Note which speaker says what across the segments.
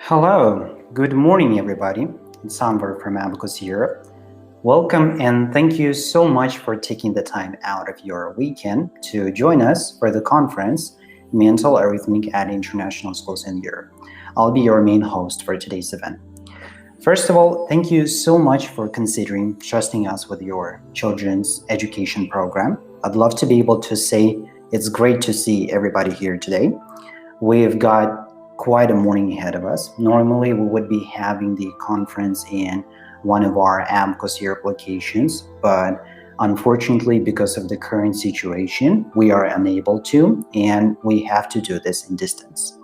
Speaker 1: Hello, good morning, everybody. It's Anwar from Abakus here. Welcome and thank you so much for taking the time out of your weekend to join us for the conference Mental Arithmetic at International Schools in Europe. I'll be your main host for today's event. First of all, thank you so much for considering trusting us with your children's education program. I'd love to be able to say it's great to see everybody here today. We've got quite a morning ahead of us. Normally, we would be having the conference in one of our Abakus Europe locations, but unfortunately, because of the current situation, we are unable to, and we have to do this in distance.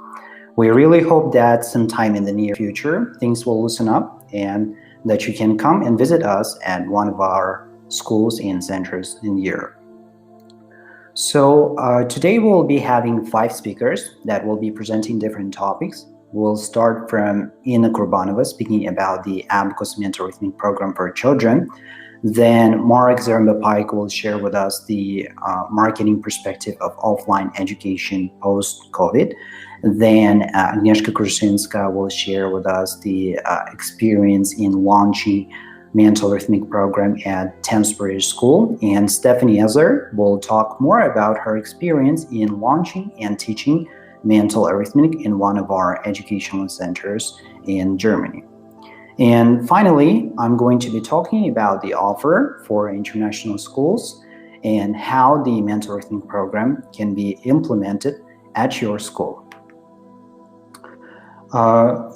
Speaker 1: We really hope that sometime in the near future, things will loosen up and that you can come and visit us at one of our schools and centers in Europe. So today we'll be having 5 speakers that will be presenting different topics. We'll start from Ina Kurbanova speaking about the Abakus Mental Arithmetic program for children. Then Marek Zaremba-Pike will share with us the marketing perspective of offline education post-COVID. Then Agnieszka Kruszyńska will share with us the experience in launching Mental Arithmetic program at Thames British School, and Stephanie Ezer will talk more about her experience in launching and teaching Mental Arithmetic in one of our educational centers in Germany. And finally, I'm going to be talking about the offer for international schools and how the Mental Arithmetic program can be implemented at your school.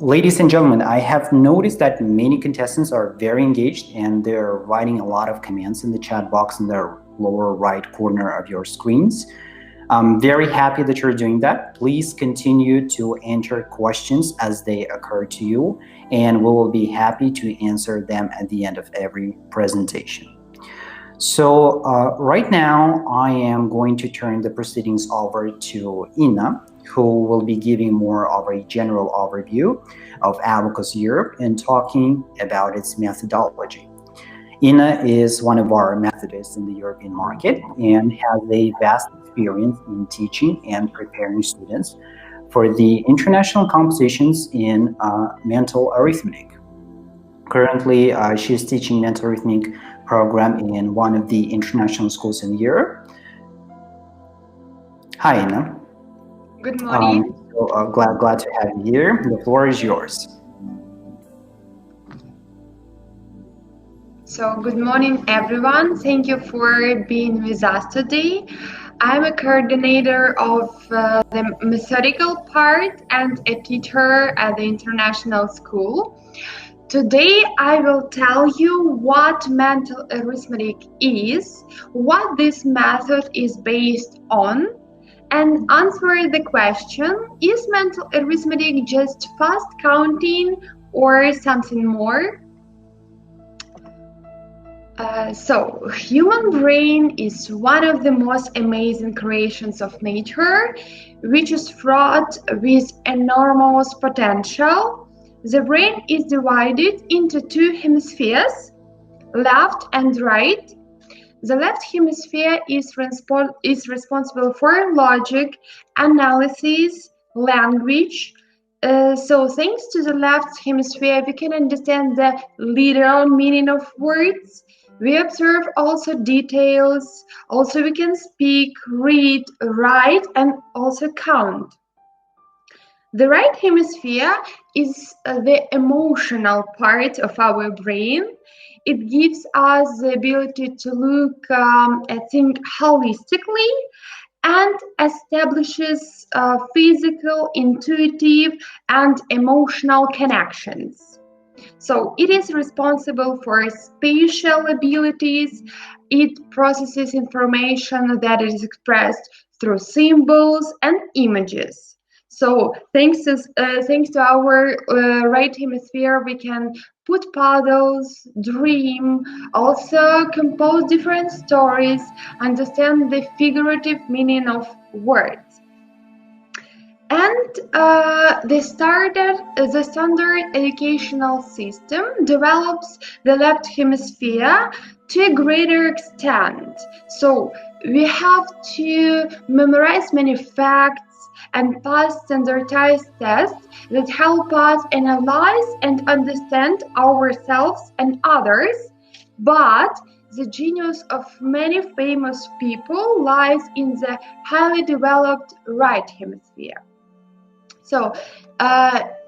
Speaker 1: Ladies and gentlemen, I have noticed that many contestants are very engaged and they're writing a lot of comments in the chat box in the lower right corner of your screens. I'm very happy that you're doing that. Please continue to enter questions as they occur to you, and we will be happy to answer them at the end of every presentation. So right now, I am going to turn the proceedings over to Ina, who will be giving more of a general overview of Abakus Europe and talking about its methodology. Ina is one of our methodists in the European market and has a vast experience in teaching and preparing students for the international competitions in mental arithmetic. Currently, she is teaching mental arithmetic program in one of the international schools in Europe. Hi, Ina.
Speaker 2: Good morning.
Speaker 1: Glad to have you here. The floor is yours.
Speaker 2: So good morning, everyone. Thank you for being with us today. I'm a coordinator of the methodical part and a teacher at the international school. Today, I will tell you what mental arithmetic is, what this method is based on, and answer the question, is mental arithmetic just fast counting or something more? So, human brain is one of the most amazing creations of nature, which is fraught with enormous potential. The brain is divided into 2 hemispheres, left and right. The left hemisphere is responsible for logic, analysis, language. So thanks to the left hemisphere, we can understand the literal meaning of words. We observe also details. Also we can speak, read, write, and also count. The right hemisphere is the emotional part of our brain. It gives us the ability to look at things holistically and establishes physical, intuitive, and emotional connections. So it is responsible for spatial abilities. It processes information that is expressed through symbols and images. So thanks to our right hemisphere, we can put puzzles, dream, also compose different stories, understand the figurative meaning of words. And the standard educational system develops the left hemisphere to a greater extent. So we have to memorize many facts and pass standardized tests that help us analyze and understand ourselves and others. But the genius of many famous people lies in the highly developed right hemisphere. So,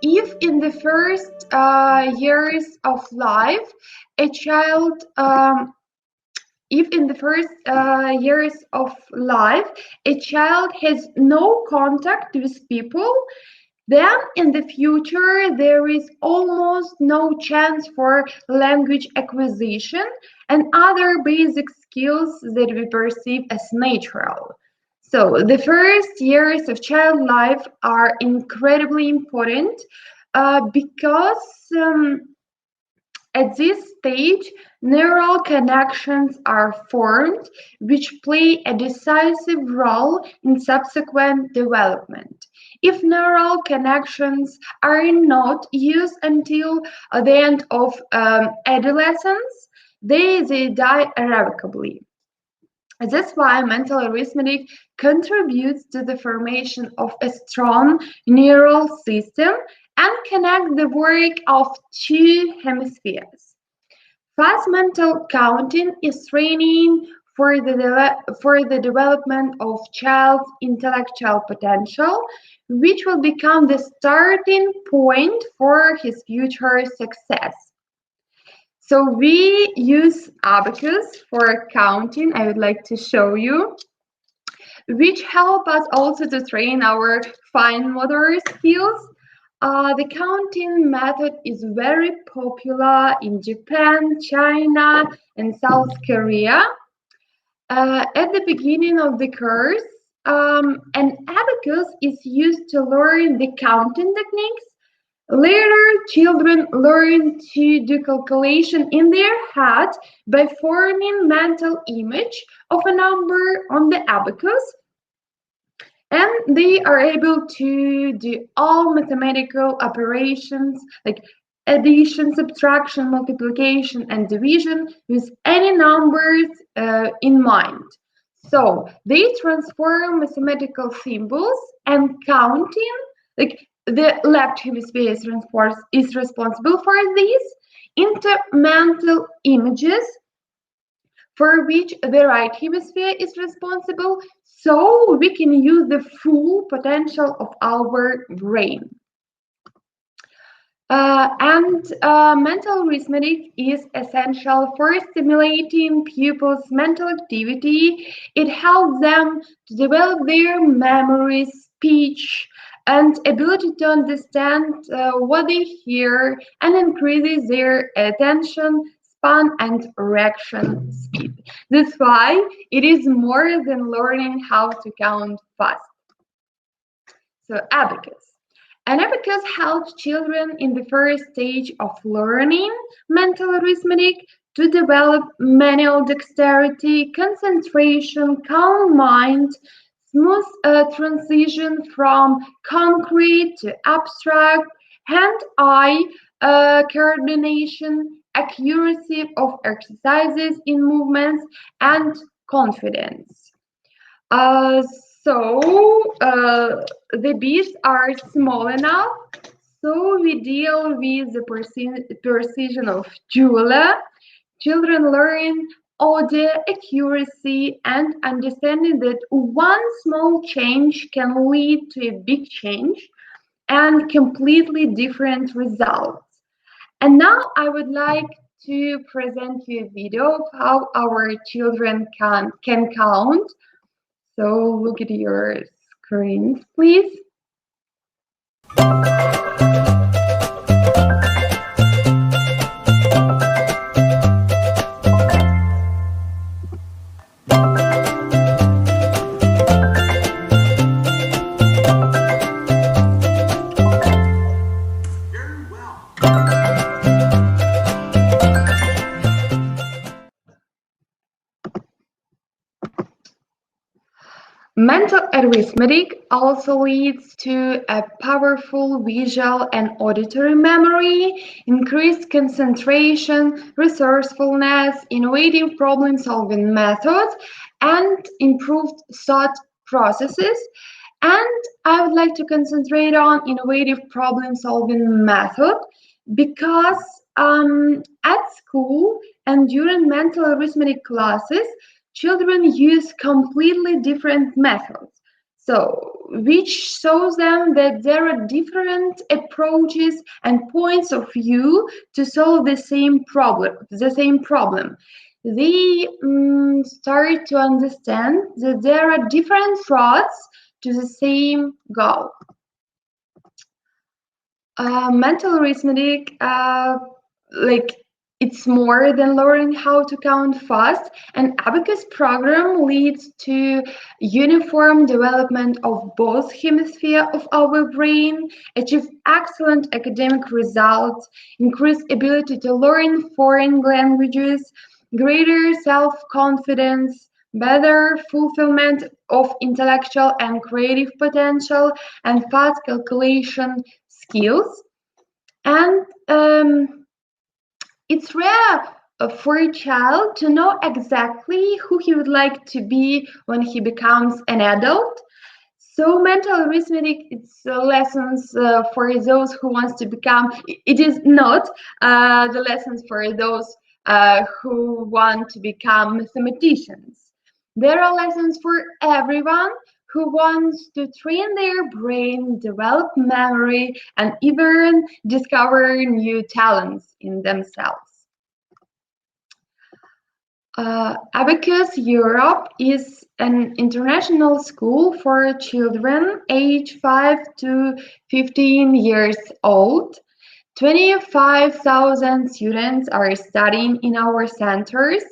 Speaker 2: if in the first years of life, a child if in the first years of life a child has no contact with people, then in the future there is almost no chance for language acquisition and other basic skills that we perceive as natural. So the first years of child life are incredibly important because at this stage, neural connections are formed, which play a decisive role in subsequent development. If neural connections are not used until the end of adolescence, they die irrevocably. That's why mental arithmetic contributes to the formation of a strong neural system and connect the work of two hemispheres. Fast mental counting is training for the development of child's intellectual potential, which will become the starting point for his future success. So we use Abacus for counting. I would like to show you, which help us also to train our fine motor skills. The counting method is very popular in Japan, China, and South Korea. At the beginning of the course, an abacus is used to learn the counting techniques. Later, children learn to do calculation in their head by forming mental image of a number on the abacus, and they are able to do all mathematical operations like addition, subtraction, multiplication, and division with any numbers in mind. So they transform mathematical symbols and counting, like the left hemisphere is responsible for this, into mental images for which the right hemisphere is responsible, so we can use the full potential of our brain. Mental arithmetic is essential for stimulating pupils' mental activity. It helps them to develop their memory, speech, and ability to understand what they hear, and increases their attention span and reaction speed. That's why it is more than learning how to count fast. So abacus. An abacus helps children in the first stage of learning mental arithmetic to develop manual dexterity, concentration, calm mind, smooth transition from concrete to abstract, hand-eye coordination, accuracy of exercises in movements, and confidence. The beats are small enough, so we deal with the precision of jeweler. Children learn order, accuracy, and understanding that one small change can lead to a big change and completely different results. And now I would like to present you a video of how our children can count. So look at your screens, please. Mental arithmetic also leads to a powerful visual and auditory memory, increased concentration, resourcefulness, innovative problem-solving methods, and improved thought processes. And I would like to concentrate on innovative problem solving method because at school and during mental arithmetic classes, children use completely different methods. So, which shows them that there are different approaches and points of view to solve the same problem. They start to understand that there are different roads to the same goal. Mental arithmetic, like it's more than learning how to count fast. An Abacus program leads to uniform development of both hemispheres of our brain, achieve excellent academic results, increase ability to learn foreign languages, greater self-confidence, better fulfillment of intellectual and creative potential, and fast calculation skills. And it's rare for a child to know exactly who he would like to be when he becomes an adult. So mental arithmetic, it's lessons for those who wants to become. It is not the lessons for those who want to become mathematicians. There are lessons for everyone who wants to train their brain, develop memory, and even discover new talents in themselves. Abakus Europe is an international school for children aged 5 to 15 years old. 25,000 students are studying in our centers,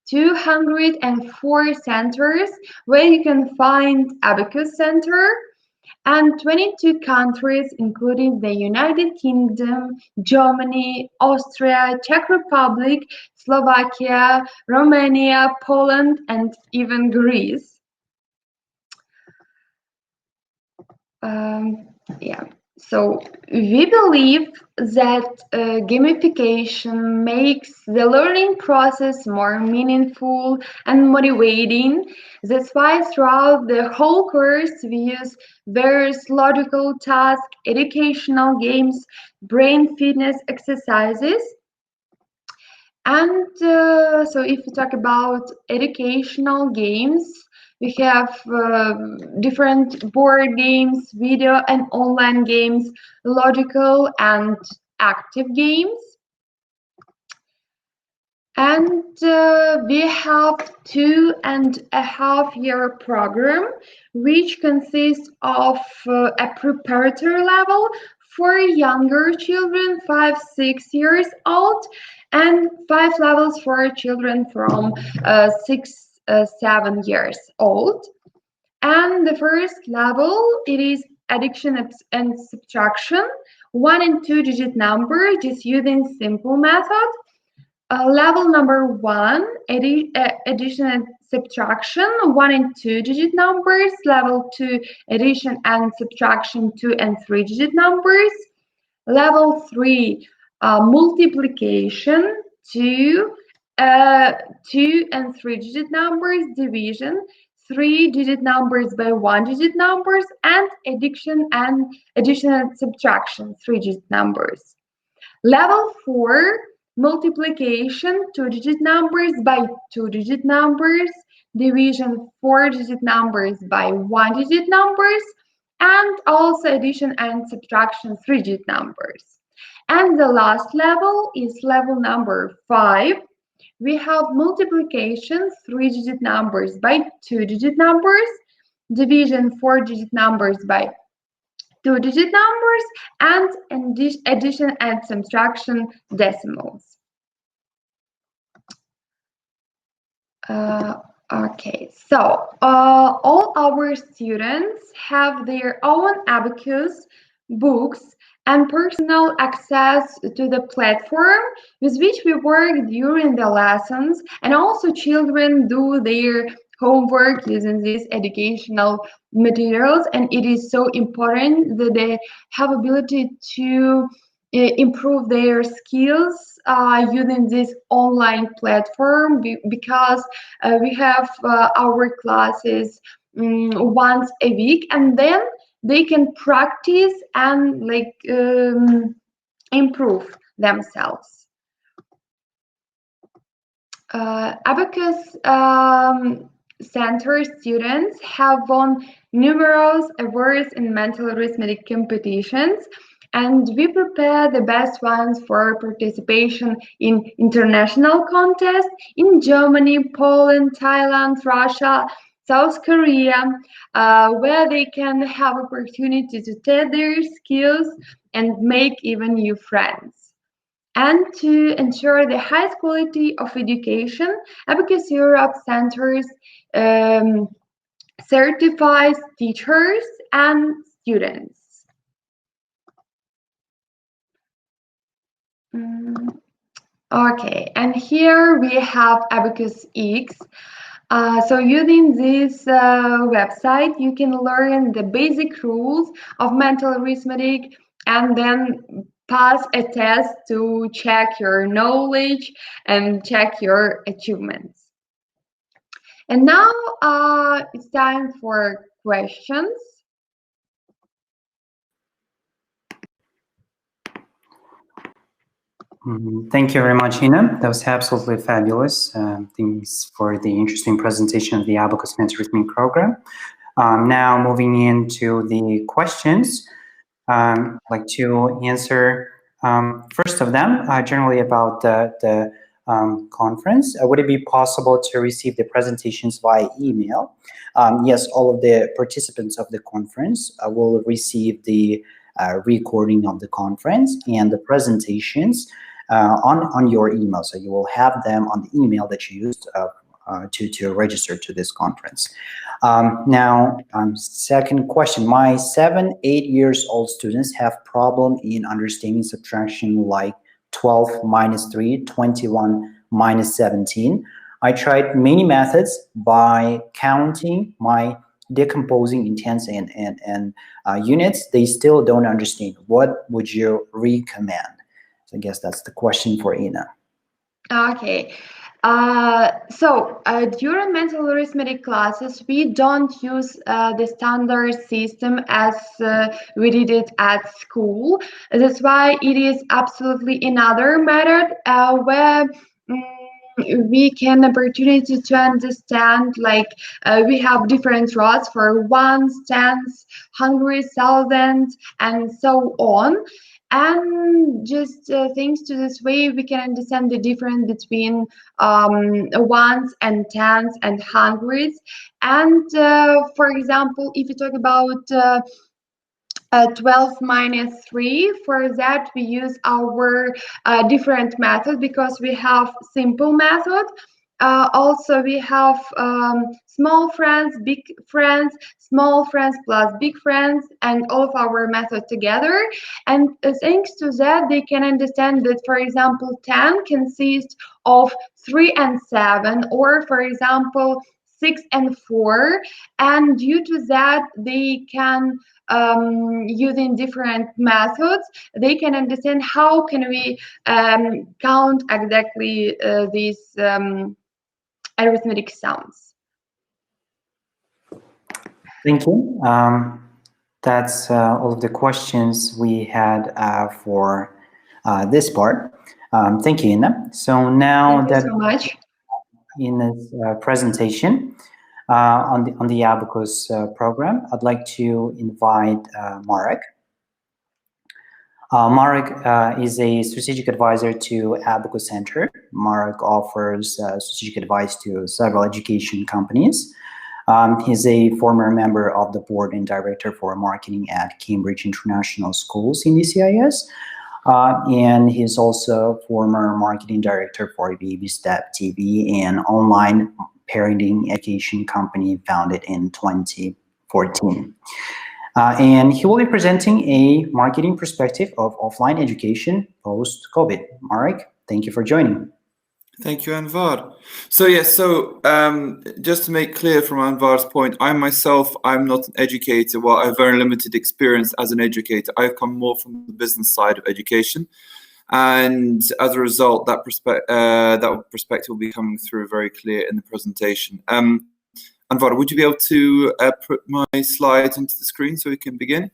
Speaker 2: 204 centers where you can find Abacus Center, and 22 countries, including the United Kingdom, Germany, Austria, Czech Republic, Slovakia, Romania, Poland, and even Greece. Yeah. So we believe that gamification makes the learning process more meaningful and motivating. That's why throughout the whole course we use various logical tasks, educational games, brain fitness exercises. And so if we talk about educational games, we have different board games, video and online games, logical and active games. And we have 2.5-year program, which consists of a preparatory level for younger children, 5-6 years old, and 5 levels for children from 6-7 years old. And the first level, it is addition and subtraction, 1 and 2 digit number, just using simple method. Level number 1, addition and subtraction, 1 and 2 digit numbers. Level 2, addition and subtraction, 2 and 3 digit numbers. Level 3, multiplication, 2 and 3 digit numbers, division, 3 digit numbers by 1 digit numbers, and addition and subtraction, 3 digit numbers. Level 4, multiplication, 2 digit numbers by 2 digit numbers, division, 4 digit numbers by 1 digit numbers, and also addition and subtraction, 3 digit numbers. And the last level is level number 5. We have multiplication, 3 digit numbers by 2 digit numbers, division, 4 digit numbers by 2 digit numbers, and addition and subtraction decimals. Okay, so all our students have their own Abacus books and personal access to the platform with which we work during the lessons, and also children do their homework using these educational materials, and it is so important that they have ability to improve their skills using this online platform, because we have our classes once a week, and then they can practice and improve themselves. Abacus Center students have won numerous awards in mental arithmetic competitions, and we prepare the best ones for participation in international contests in Germany, Poland, Thailand, Russia, South Korea, where they can have opportunity to test their skills and make even new friends. And to ensure the highest quality of education, Abacus Europe Centers certifies teachers and students. Okay, and here we have Abacus X. So using this website, you can learn the basic rules of mental arithmetic and then pass a test to check your knowledge and check your achievements. And now it's time for questions.
Speaker 1: Thank you very much, Ina. That was absolutely fabulous. Thanks for the interesting presentation of the Abakus Mental Arithmetic program. Now moving into the questions, I'd like to answer first of them, generally about the conference. Would it be possible to receive the presentations via email? Yes, all of the participants of the conference will receive the recording of the conference and the presentations on your email. So you will have them on the email that you used to register to this conference. Now, second question. My 7-8 years old students have problem in understanding subtraction like 12 minus 3, 21 minus 17. I tried many methods by counting my decomposing in tens and units. They still don't understand. What would you recommend? So I guess that's the question for Ina.
Speaker 2: Okay. During mental arithmetic classes, we don't use the standard system as we did it at school. That's why it is absolutely another method where we can opportunity to understand we have different rods for ones, tens, hundreds, thousands, and so on. And just thanks to this way, we can understand the difference between ones and tens and hundreds. And for example, if you talk about 12 minus 3, for that we use our different method because we have simple method. Also, we have small friends, big friends, small friends plus big friends, and all of our method together. And thanks to that, they can understand that, for example, 10 consists of 3 and 7, or for example, 6 and 4. And due to that, they can using different methods, they can understand how can we count exactly these arithmetic sounds.
Speaker 1: Thank you. That's all of the questions we had for this part. Thank you, Ina. So now
Speaker 2: Thank you so much.
Speaker 1: Ina's presentation on the Abakus program, I'd like to invite Marek. Marek is a strategic advisor to Abakus Center. Marek offers strategic advice to several education companies. He's a former member of the board and director for marketing at Cambridge International Schools in the CIS. And he's also former marketing director for Baby Step TV, an online parenting education company founded in 2014. And he will be presenting a marketing perspective of offline education post-COVID. Marek, thank you for joining.
Speaker 3: Thank you, Anvar. Just to make clear from Anvar's point, I'm not an educator. Well, I have very limited experience as an educator. I've come more from the business side of education. And as a result, that perspective will be coming through very clear in the presentation. Anvar, would you be able to put my slides onto the screen so we can begin?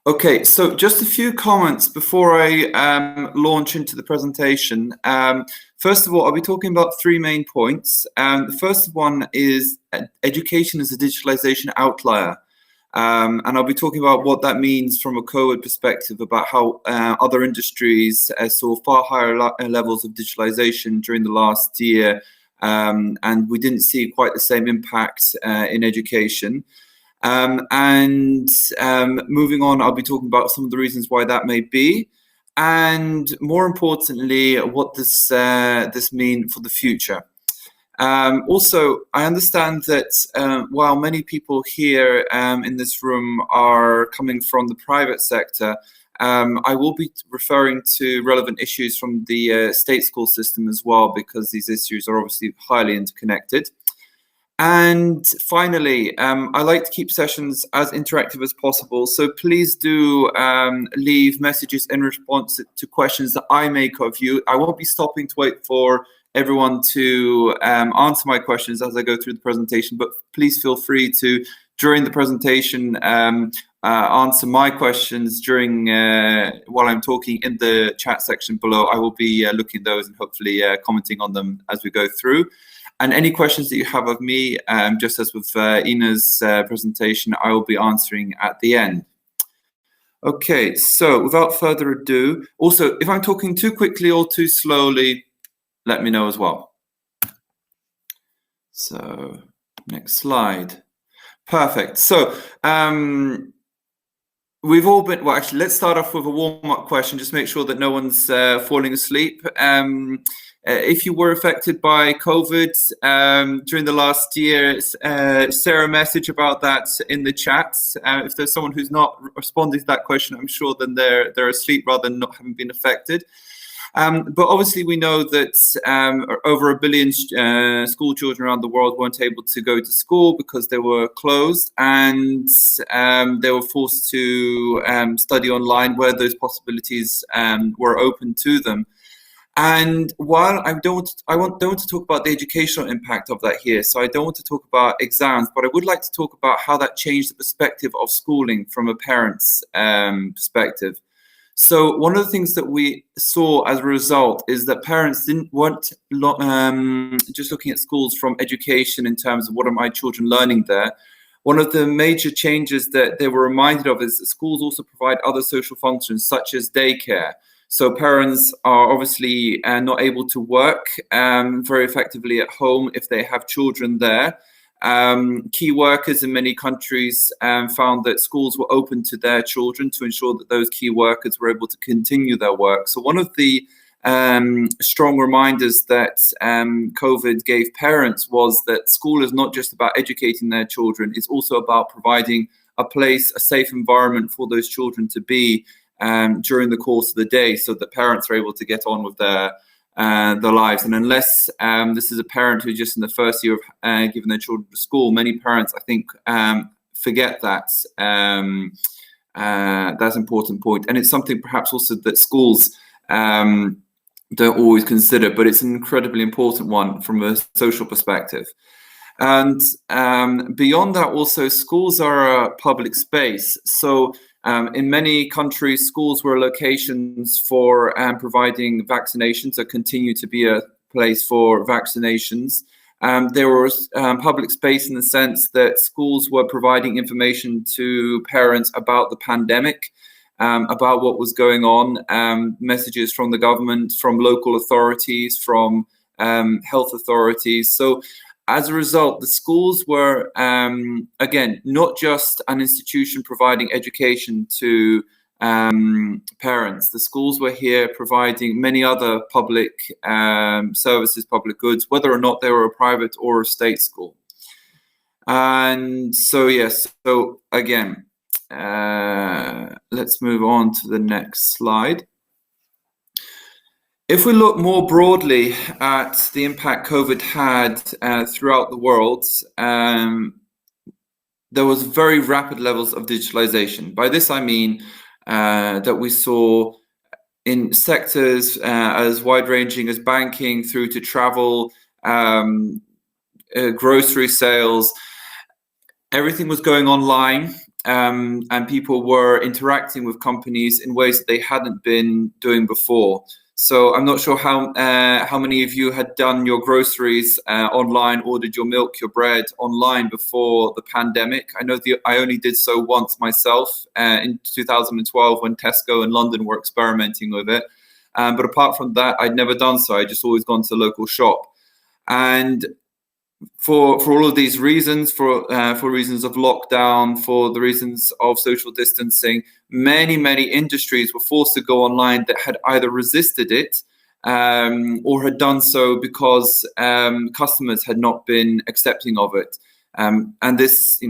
Speaker 3: Okay, so just a few comments before I launch into the presentation. First of all, I'll be talking about three main points. The first one is education as a digitalization outlier. And I'll be talking about what that means from a COVID perspective, about how other industries saw far higher levels of digitalization during the last year, and we didn't see quite the same impact in education. Moving on, I'll be talking about some of the reasons why that may be, and more importantly, what does this mean for the future. Also, I understand that while many people here in this room are coming from the private sector, I will be referring to relevant issues from the state school system as well, because these issues are obviously highly interconnected. And finally, I like to keep sessions as interactive as possible, so please do leave messages in response to questions that I make of you. I won't be stopping to wait for everyone to answer my questions as I go through the presentation, but please feel free to, during the presentation, answer my questions during while I'm talking in the chat section below. I will be looking at those and hopefully commenting on them as we go through. And any questions that you have of me, just as with Ina's presentation, I will be answering at the end. Okay, so without further ado, also, if I'm talking too quickly or too slowly, let me know as well. So, next slide. Perfect. So, we've all been, well, actually, let's start off with a warm-up question, just make sure that no one's falling asleep. If you were affected by COVID during the last year, share a message about that in the chat. If there's someone who's not responding to that question, I'm sure then they're asleep rather than not having been affected. But obviously we know that over 1 billion school children around the world weren't able to go to school because they were closed, and they were forced to study online where those possibilities were open to them. And while I don't want to talk about the educational impact of that here, so I don't want to talk about exams, but I would like to talk about how that changed the perspective of schooling from a parent's perspective. So one of the things that we saw as a result is that parents weren't just looking at schools from education in terms of what are my children learning there. One of the major changes that they were reminded of is that schools also provide other social functions such as daycare. So parents are obviously not able to work very effectively at home if they have children there. Key workers in many countries found that schools were open to their children to ensure that those key workers were able to continue their work. So one of the strong reminders that COVID gave parents was that school is not just about educating their children, it's also about providing a place, a safe environment for those children to be during the course of the day, so that parents are able to get on with their lives. And unless this is a parent who's just in the first year of giving their children to school, many parents, I think, forget that. That's an important point. And it's something perhaps also that schools don't always consider, but it's an incredibly important one from a social perspective. And beyond that, also, schools are a public space. So in many countries, schools were locations for providing vaccinations, or continue to be a place for vaccinations. There was public space in the sense that schools were providing information to parents about the pandemic, about what was going on, messages from the government, from local authorities, from health authorities. So as a result, the schools were, again, not just an institution providing education to parents. The schools were here providing many other public services, public goods, whether or not they were a private or a state school. And so, yes, so again, let's move on to the next slide. If we look more broadly at the impact COVID had throughout the world, there was very rapid levels of digitalization. By this I mean that we saw in sectors as wide-ranging as banking through to travel, grocery sales. Everything was going online, and people were interacting with companies in ways that they hadn't been doing before. So I'm not sure how many of you had done your groceries online, ordered your milk, your bread online before the pandemic. I know I only did so once myself in 2012 when Tesco in London were experimenting with it. But apart from that, I'd never done so. I'd just always gone to the local shop. And for all of these reasons, for reasons of lockdown, for the reasons of social distancing, many industries were forced to go online that had either resisted it or had done so because customers had not been accepting of it. And this,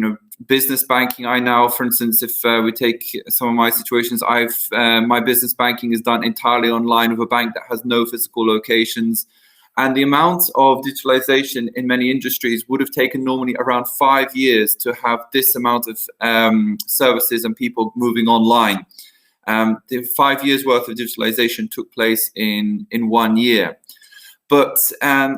Speaker 3: business banking, I now, for instance, if we take some of my situations, my business banking is done entirely online with a bank that has no physical locations. And the amount of digitalization in many industries would have taken normally around 5 years to have this amount of services and people moving online. The 5 years worth of digitalization took place in 1 year. But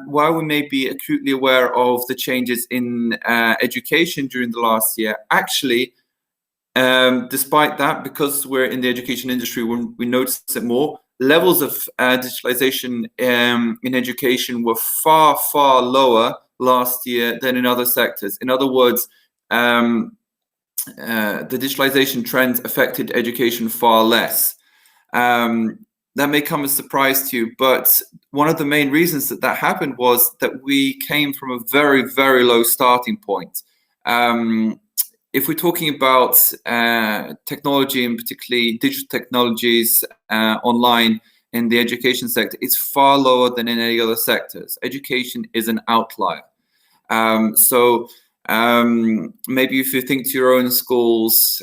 Speaker 3: while we may be acutely aware of the changes in education during the last year, actually, despite that, because we're in the education industry, we notice it more. Levels of digitalization in education were far lower last year than in other sectors. In other words, the digitalization trends affected education far less. That may come as a surprise to you, but one of the main reasons that happened was that we came from a very low starting point. If we're talking about technology, and particularly digital technologies online in the education sector, it's far lower than in any other sectors. Education is an outlier. So maybe if you think to your own schools,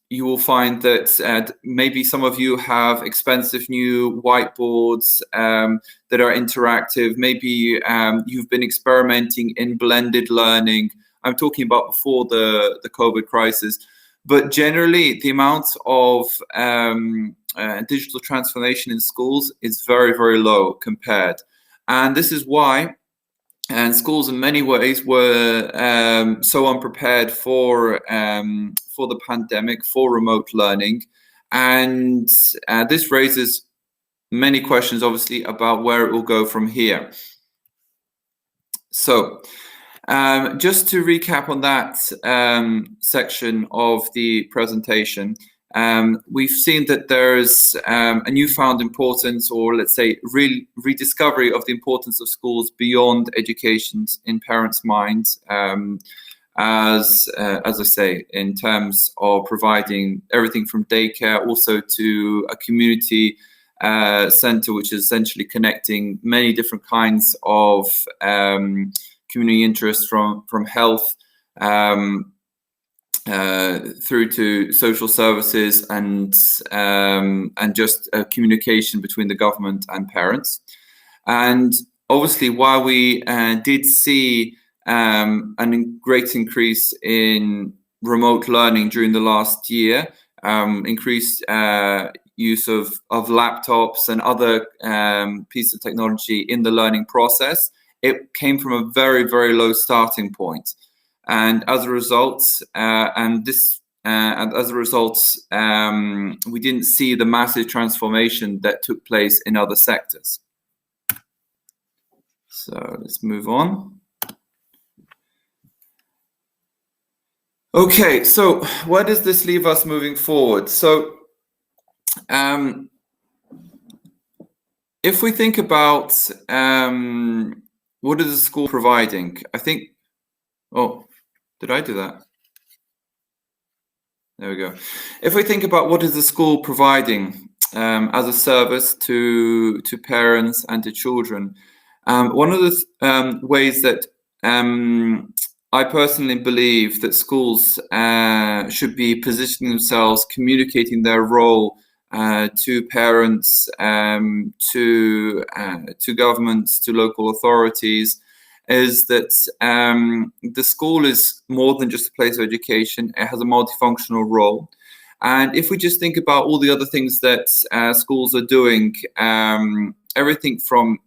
Speaker 3: you will find that maybe some of you have expensive new whiteboards that are interactive. Maybe you've been experimenting in blended learning. I'm talking about before the COVID crisis, but generally the amount of digital transformation in schools is very low compared. And this is why schools in many ways were so unprepared for the pandemic, for remote learning. And this raises many questions, obviously, about where it will go from here. So, just to recap on that section of the presentation, we've seen that there's a newfound importance, or let's say rediscovery of the importance of schools beyond education in parents' minds, as I say, in terms of providing everything from daycare also to a community center, which is essentially connecting many different kinds of community interests from health through to social services and just communication between the government and parents. And obviously, while we did see a great increase in remote learning during the last year, increased use of laptops and other pieces of technology in the learning process, it came from a very low starting point. And as a result, we didn't see the massive transformation that took place in other sectors. So let's move on. Okay, so where does this leave us moving forward? So if we think about what is the school providing, I think, did I do that? There we go. If we think about what is the school providing as a service to parents and to children, one of the ways that I personally believe that schools should be positioning themselves, communicating their role to parents, to governments, to local authorities, is that the school is more than just a place of education. It has a multifunctional role. And if we just think about all the other things that schools are doing, everything from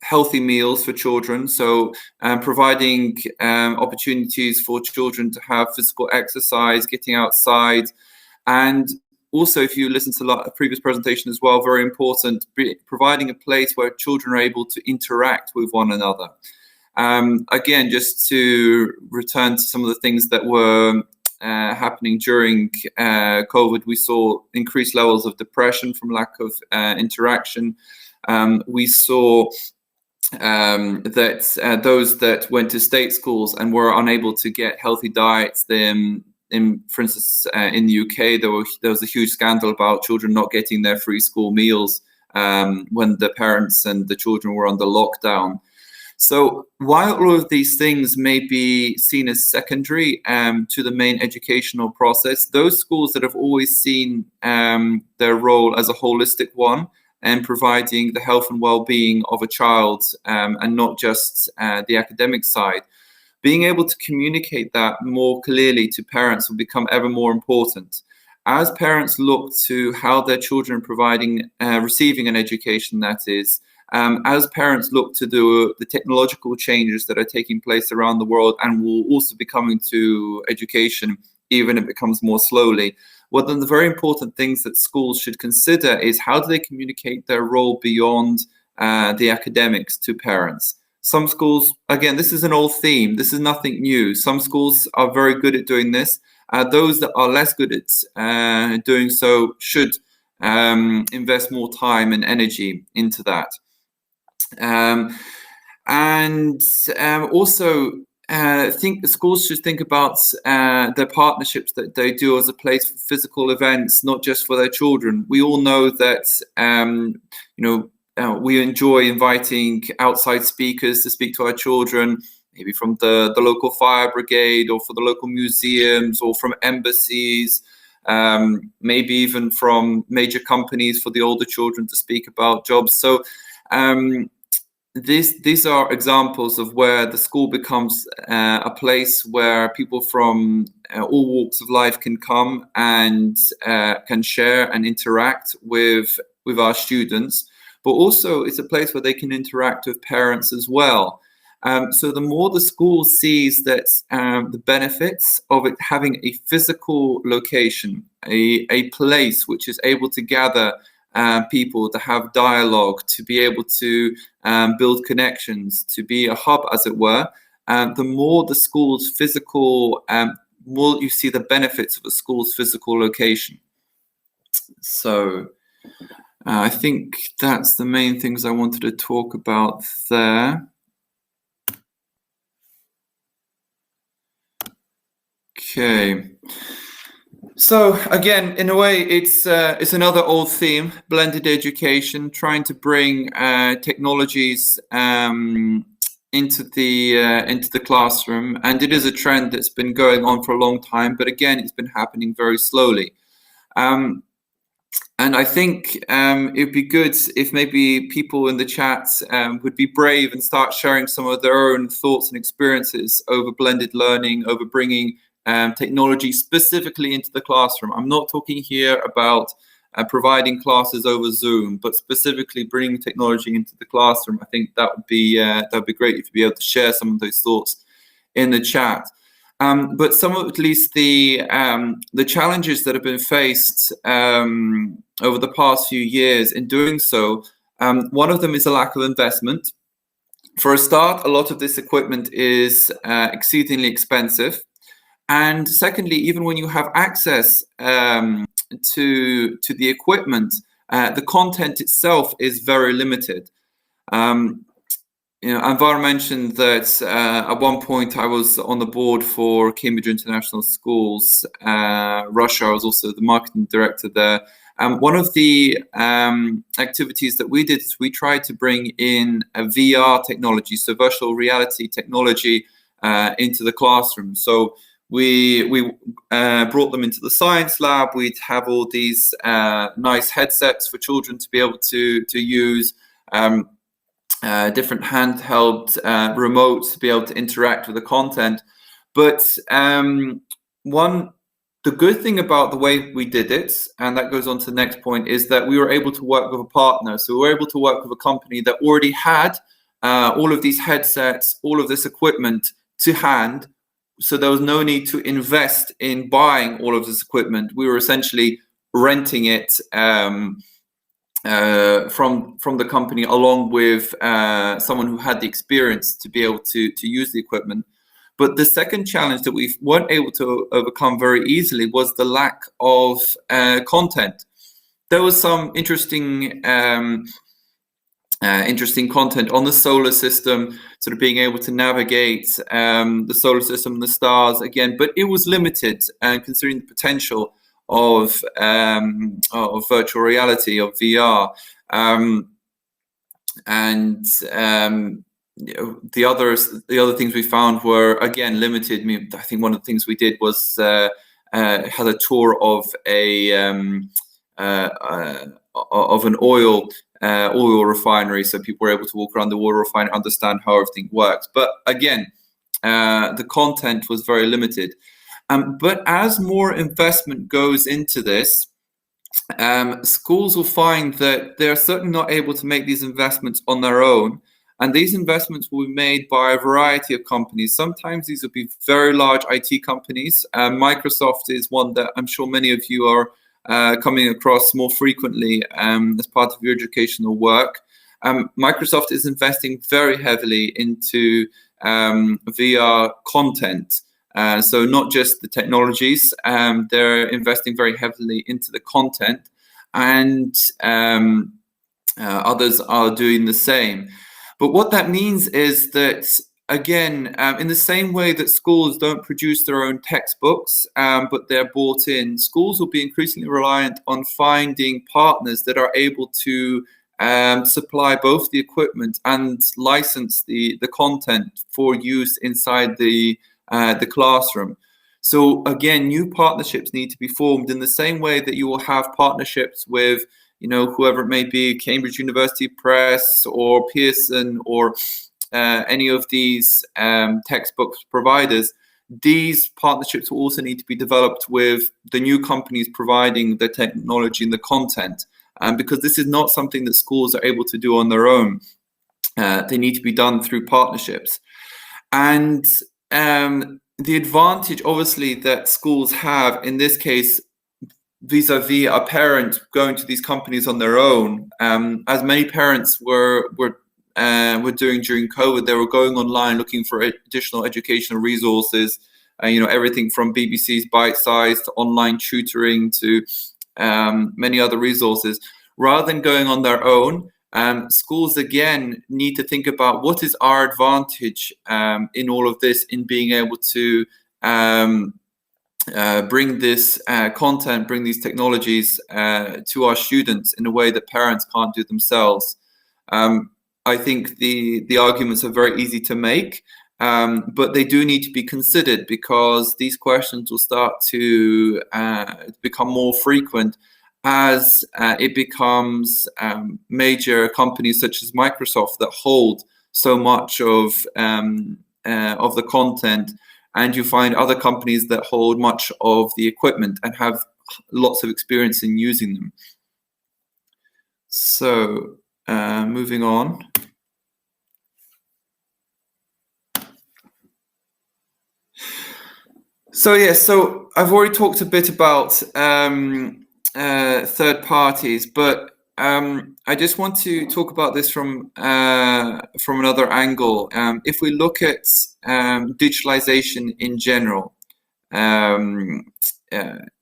Speaker 3: healthy meals for children, so providing opportunities for children to have physical exercise, getting outside, and also, if you listen to a previous presentation as well, very important, providing a place where children are able to interact with one another. Again, just to return to some of the things that were happening during COVID, we saw increased levels of depression from lack of interaction. We saw that those that went to state schools and were unable to get healthy diets, for instance, in the UK, there was a huge scandal about children not getting their free school meals when the parents and the children were under lockdown. So while all of these things may be seen as secondary to the main educational process, those schools that have always seen their role as a holistic one and providing the health and well-being of a child and not just the academic side, being able to communicate that more clearly to parents will become ever more important. As parents look to how their children are receiving an education, that is, as parents look to the technological changes that are taking place around the world and will also be coming to education, even if it comes more slowly, one of the very important things that schools should consider is how do they communicate their role beyond the academics to parents. Some schools, again, this is an old theme. This is nothing new. Some schools are very good at doing this. Those that are less good at doing so should invest more time and energy into that. Also, think the schools should think about their partnerships that they do as a place for physical events, not just for their children. We all know that we enjoy inviting outside speakers to speak to our children, maybe from the local fire brigade or for the local museums or from embassies, maybe even from major companies for the older children to speak about jobs. So these are examples of where the school becomes a place where people from all walks of life can come and can share and interact with our students. But also it's a place where they can interact with parents as well. So the more the school sees that the benefits of it having a physical location, a place which is able to gather people, to have dialogue, to be able to build connections, to be a hub, as it were, the more the school's physical, more you see the benefits of a school's physical location. So I think that's the main things I wanted to talk about there. Okay. So again, in a way, it's another old theme: blended education, trying to bring technologies into the classroom, and it is a trend that's been going on for a long time. But again, it's been happening very slowly. And I think it'd be good if maybe people in the chat would be brave and start sharing some of their own thoughts and experiences over blended learning, over bringing technology specifically into the classroom. I'm not talking here about providing classes over Zoom, but specifically bringing technology into the classroom. I think that would be great if you'd be able to share some of those thoughts in the chat. But some of at least the challenges that have been faced over the past few years in doing so, one of them is a lack of investment. For a start, a lot of this equipment is exceedingly expensive. And secondly, even when you have access to the equipment, the content itself is very limited. Anvar mentioned that at one point I was on the board for Cambridge International Schools, Russia. I was also the marketing director there. One of the activities that we did is we tried to bring in a VR technology, so virtual reality technology, into the classroom. So we brought them into the science lab. We'd have all these nice headsets for children to be able to use. Different handheld remotes to be able to interact with the content. But the good thing about the way we did it, and that goes on to the next point, is that we were able to work with a partner. So we were able to work with a company that already had all of these headsets, all of this equipment to hand. So there was no need to invest in buying all of this equipment. We were essentially renting it from the company, along with someone who had the experience to be able to use the equipment. But the second challenge that we weren't able to overcome very easily was the lack of content. There was some interesting content on the solar system, sort of being able to navigate the solar system, the stars again, but it was limited, considering the potential of virtual reality, of VR, the other things we found were again limited. I think one of the things we did was had a tour of an oil refinery, so people were able to walk around the oil refinery, understand how everything works. But again, the content was very limited. But as more investment goes into this, schools will find that they're certainly not able to make these investments on their own. And these investments will be made by a variety of companies. Sometimes these will be very large IT companies. Microsoft is one that I'm sure many of you are coming across more frequently as part of your educational work. Microsoft is investing very heavily into VR content. So not just the technologies, they're investing very heavily into the content, and others are doing the same. But what that means is that, again, in the same way that schools don't produce their own textbooks, but they're bought in, schools will be increasingly reliant on finding partners that are able to supply both the equipment and license the content for use inside the classroom. So again, new partnerships need to be formed in the same way that you will have partnerships with, whoever it may be, Cambridge University Press or Pearson or any of these textbook providers. These partnerships will also need to be developed with the new companies providing the technology and the content, because this is not something that schools are able to do on their own. They need to be done through partnerships. And the advantage, obviously, that schools have in this case, vis-a-vis a parent going to these companies on their own, as many parents were doing during COVID, they were going online looking for additional educational resources, everything from BBC's Bite Size to online tutoring to many other resources. Rather than going on their own, schools again need to think about what is our advantage in all of this, in being able to bring this content, bring these technologies to our students in a way that parents can't do themselves. I think the arguments are very easy to make, but they do need to be considered, because these questions will start to become more frequent as it becomes major companies such as Microsoft that hold so much of the content, and you find other companies that hold much of the equipment and have lots of experience in using them. So moving on. So I've already talked a bit about third parties, but I just want to talk about this from another angle. If we look at digitalization in general,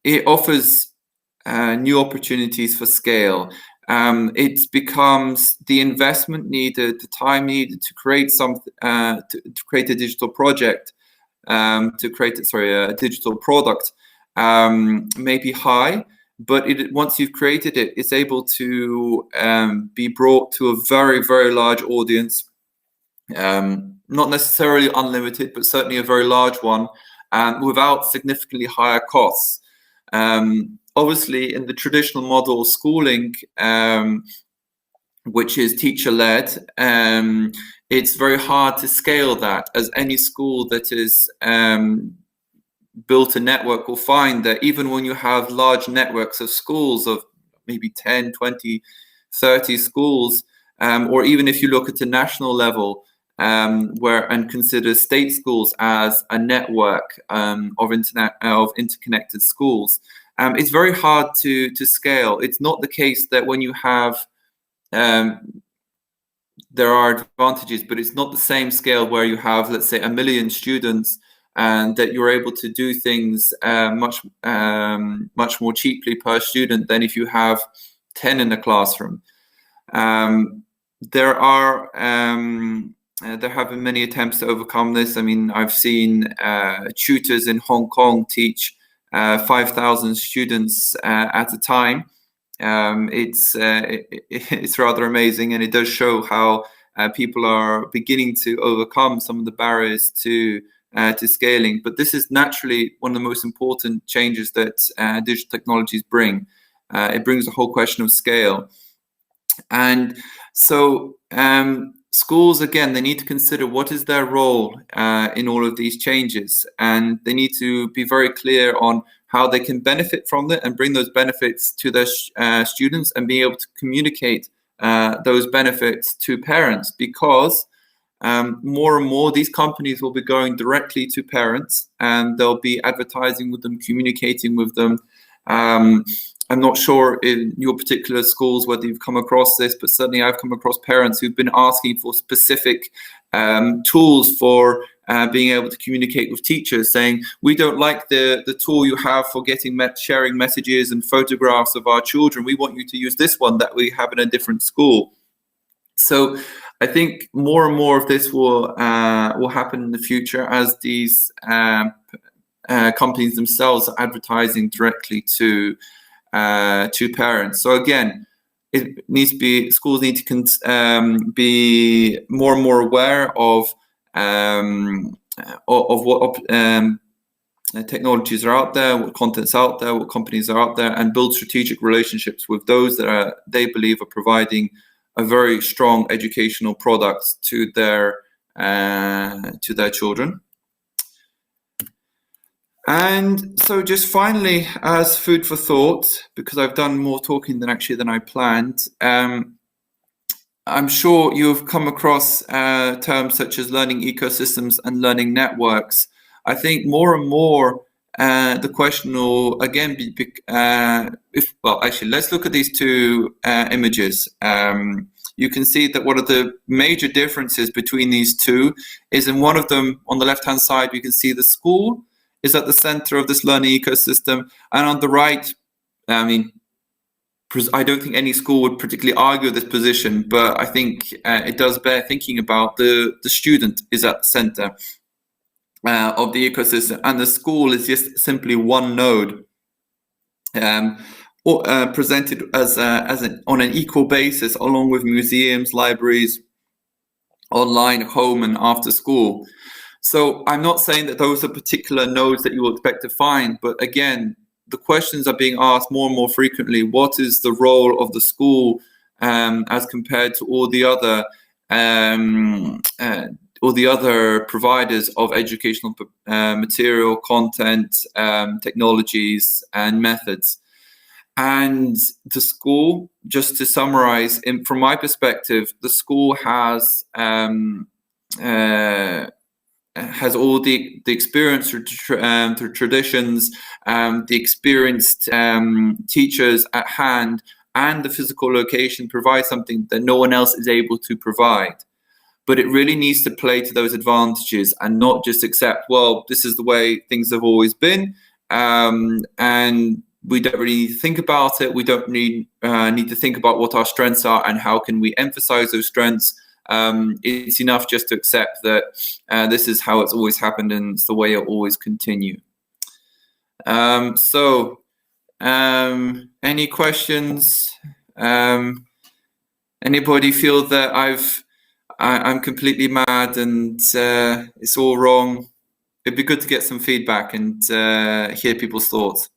Speaker 3: it offers new opportunities for scale. It becomes the investment needed, the time needed to create to create a digital project, to create a digital product may be high, but once you've created it, it's able to be brought to a very, very large audience, not necessarily unlimited, but certainly a very large one, without significantly higher costs. Obviously, in the traditional model of schooling, which is teacher-led, it's very hard to scale that, as any school that is built a network will find that even when you have large networks of schools of maybe 10, 20, 30 schools, or even if you look at a national level, and consider state schools as a network of interconnected schools, it's very hard to scale. It's not the case that when you have there are advantages, but it's not the same scale where you have, let's say, 1 million students, and that you're able to do things much more cheaply per student than if you have 10 in a classroom. There have been many attempts to overcome this. I mean, I've seen tutors in Hong Kong teach 5,000 students at a time. It's rather amazing, and it does show how people are beginning to overcome some of the barriers to scaling. But this is naturally one of the most important changes that digital technologies bring. It brings the whole question of scale. And so schools, again, they need to consider what is their role in all of these changes, and they need to be very clear on how they can benefit from it and bring those benefits to their students, and be able to communicate those benefits to parents, because more and more these companies will be going directly to parents, and they'll be advertising with them, communicating with them. I'm not sure in your particular schools whether you've come across this, but certainly I've come across parents who've been asking for specific tools for being able to communicate with teachers, saying, we don't like the tool you have for sharing messages and photographs of our children. We want you to use this one that we have in a different school. So I think more and more of this will happen in the future, as these companies themselves are advertising directly to parents. So again, it needs to be, schools need to be more and more aware of what technologies are out there, what content's out there, what companies are out there, and build strategic relationships with those that they believe are providing a very strong educational product to their children. And so just finally, as food for thought, because I've done more talking than I planned, I'm sure you've come across terms such as learning ecosystems and learning networks. I think more and more the question will again be, let's look at these two images. You can see that one of the major differences between these two is, in one of them, on the left-hand side, you can see the school is at the center of this learning ecosystem, and on the right, I mean, I don't think any school would particularly argue this position, but I think it does bear thinking about the student is at the center of the ecosystem, and the school is just simply one node, presented as on an equal basis, along with museums, libraries, online, home, and after school. So I'm not saying that those are particular nodes that you will expect to find, but again, the questions are being asked more and more frequently. What is the role of the school as compared to all the other providers of educational material, content, technologies, and methods? And the school, just to summarize, from my perspective, the school has all the experience through traditions, the experienced teachers at hand, and the physical location provides something that no one else is able to provide. But it really needs to play to those advantages and not just accept, well, this is the way things have always been, and we don't really think about it. We don't need to think about what our strengths are and how can we emphasize those strengths. It's enough just to accept that this is how it's always happened and it's the way it'll always continue. Any questions? Anybody feel that I'm completely mad and it's all wrong? It'd be good to get some feedback and hear people's thoughts.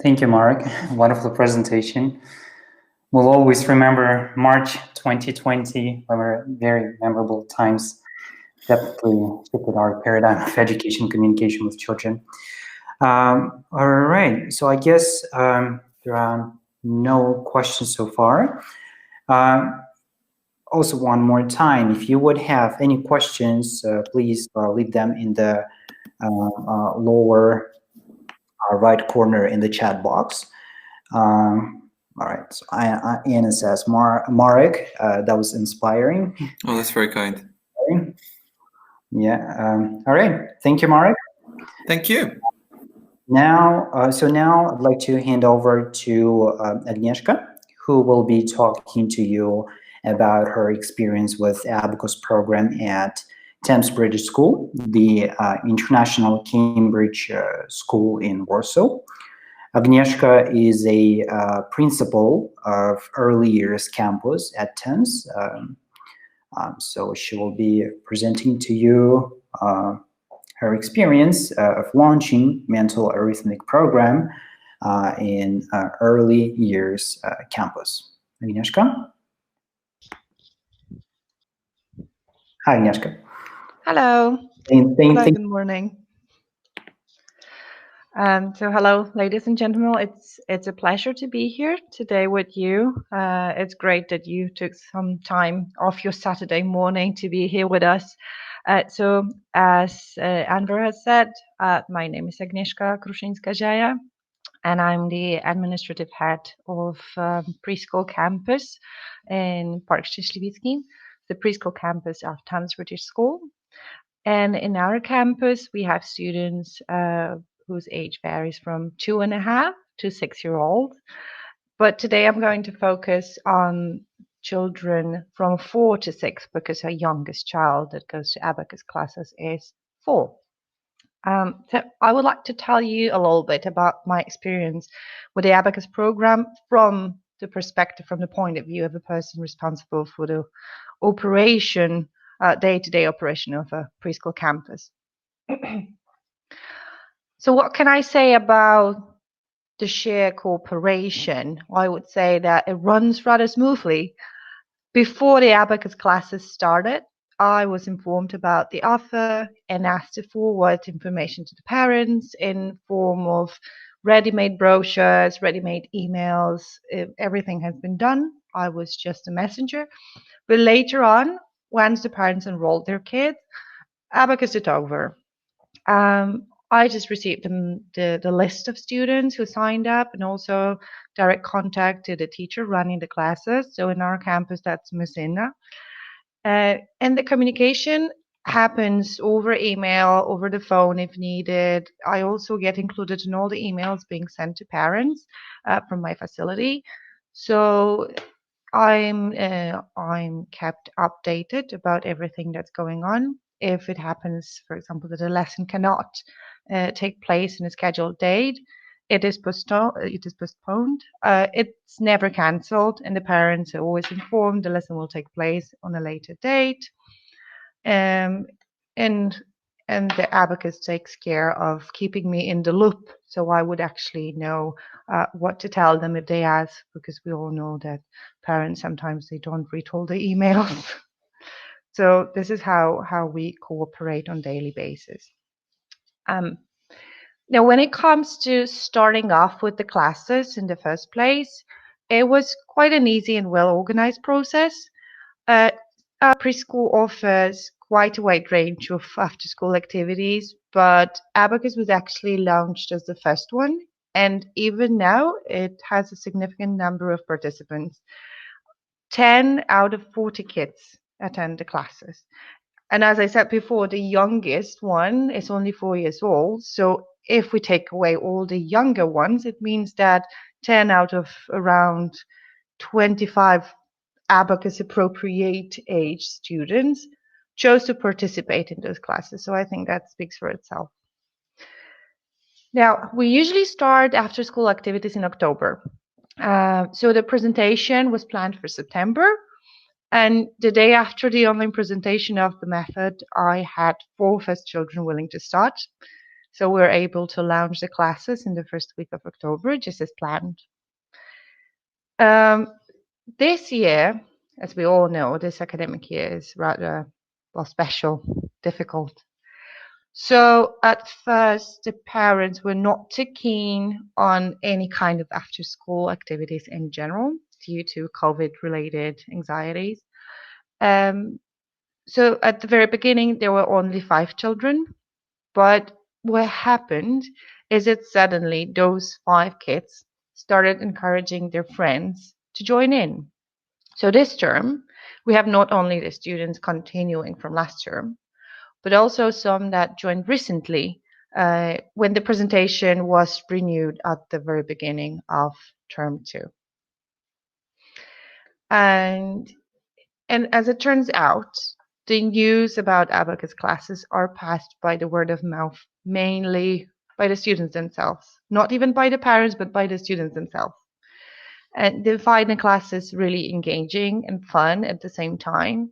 Speaker 1: Thank you, Mark. Wonderful presentation. We'll always remember March 2020. Were very memorable times. Definitely shifted our paradigm of education communication with children. All right. So I guess there are no questions so far. also one more time, if you would have any questions, please leave them in the lower right corner in the chat box. All right, so Anna says, Marek, that was inspiring.
Speaker 3: Oh, that's very kind.
Speaker 1: Yeah, all right, thank you, Marek.
Speaker 3: Thank you.
Speaker 1: Now, now I'd like to hand over to Agnieszka, who will be talking to you about her experience with Abakus program at Thames British School, the international Cambridge school in Warsaw. Agnieszka is a principal of early years campus at Thames. So she will be presenting to you her experience of launching mental arithmetic program in early years campus. Agnieszka? Hi, Agnieszka.
Speaker 4: Hello. Hello, good morning. So hello, ladies and gentlemen. It's a pleasure to be here today with you. It's great that you took some time off your Saturday morning to be here with us. So as Andrew has said, my name is Agnieszka Kruszyńska-Jaja, and I'm the administrative head of preschool campus in Park Szczęśliwicki, the preschool campus of Thames British School. And in our campus, we have students whose age varies from 2.5 to 6-year-old. But today I'm going to focus on children from 4 to 6 because our youngest child that goes to Abakus classes is 4. So I would like to tell you a little bit about my experience with the Abakus program from the perspective, from the point of view of a person responsible for the operation, day-to-day operation of a preschool campus. So what can I say about the sheer cooperation? I would say that it runs rather smoothly. Before the Abakus classes started, I was informed about the offer and asked to forward information to the parents in form of ready-made brochures, ready-made emails. Everything has been done. I was just a messenger. But later on, once the parents enrolled their kids, Abakus took over. I just received the list of students who signed up and also direct contact to the teacher running the classes. So in our campus, that's Miss Inna. And the communication happens over email, over the phone if needed. I also get included in all the emails being sent to parents from my facility. So I'm kept updated about everything that's going on. If it happens, for example, that a lesson cannot take place in a scheduled date, it is postponed. It's never cancelled, and the parents are always informed the lesson will take place on a later date. And the Abakus takes care of keeping me in the loop, so I would actually know what to tell them if they ask, because we all know that parents sometimes they don't read all the emails. So this is how we cooperate on a daily basis. Now, when it comes to starting off with the classes in the first place, it was quite an easy and well-organized process. Our preschool offers quite a wide range of after-school activities, but Abakus was actually launched as the first one, and even now it has a significant number of participants. 10 out of 40 kids attend the classes. And as I said before, the youngest one is only 4 years old. So if we take away all the younger ones, it means that 10 out of around 25 Abakus appropriate age students chose to participate in those classes. So I think that speaks for itself. Now, we usually start after school activities in October. So the presentation was planned for September. And the day after the online presentation of the method, I had 4 first children willing to start. So we were able to launch the classes in the first week of October, just as planned. This year, as we all know, this academic year is rather, well, special, difficult. So at first, the parents were not too keen on any kind of after-school activities in general due to COVID-related anxieties. So at the very beginning, there were only 5 children, but what happened is that suddenly those 5 kids started encouraging their friends to join in. So this term, we have not only the students continuing from last term, but also some that joined recently when the presentation was renewed at the very beginning of term 2. And as it turns out, the news about Abakus classes are passed by the word of mouth, mainly by the students themselves. Not even by the parents, but by the students themselves. And they find the classes really engaging and fun at the same time.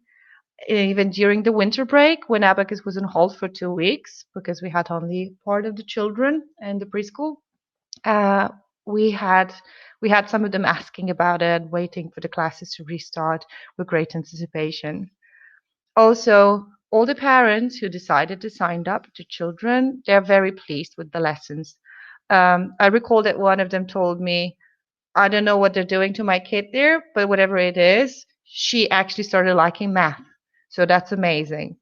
Speaker 4: Even during the winter break, when Abakus was on hold for 2 weeks, because we had only part of the children in the preschool, we had some of them asking about it, waiting for the classes to restart with great anticipation. Also, all the parents who decided to sign up to children, they're very pleased with the lessons. I recall that one of them told me, I don't know what they're doing to my kid there, but whatever it is, she actually started liking math. So that's amazing.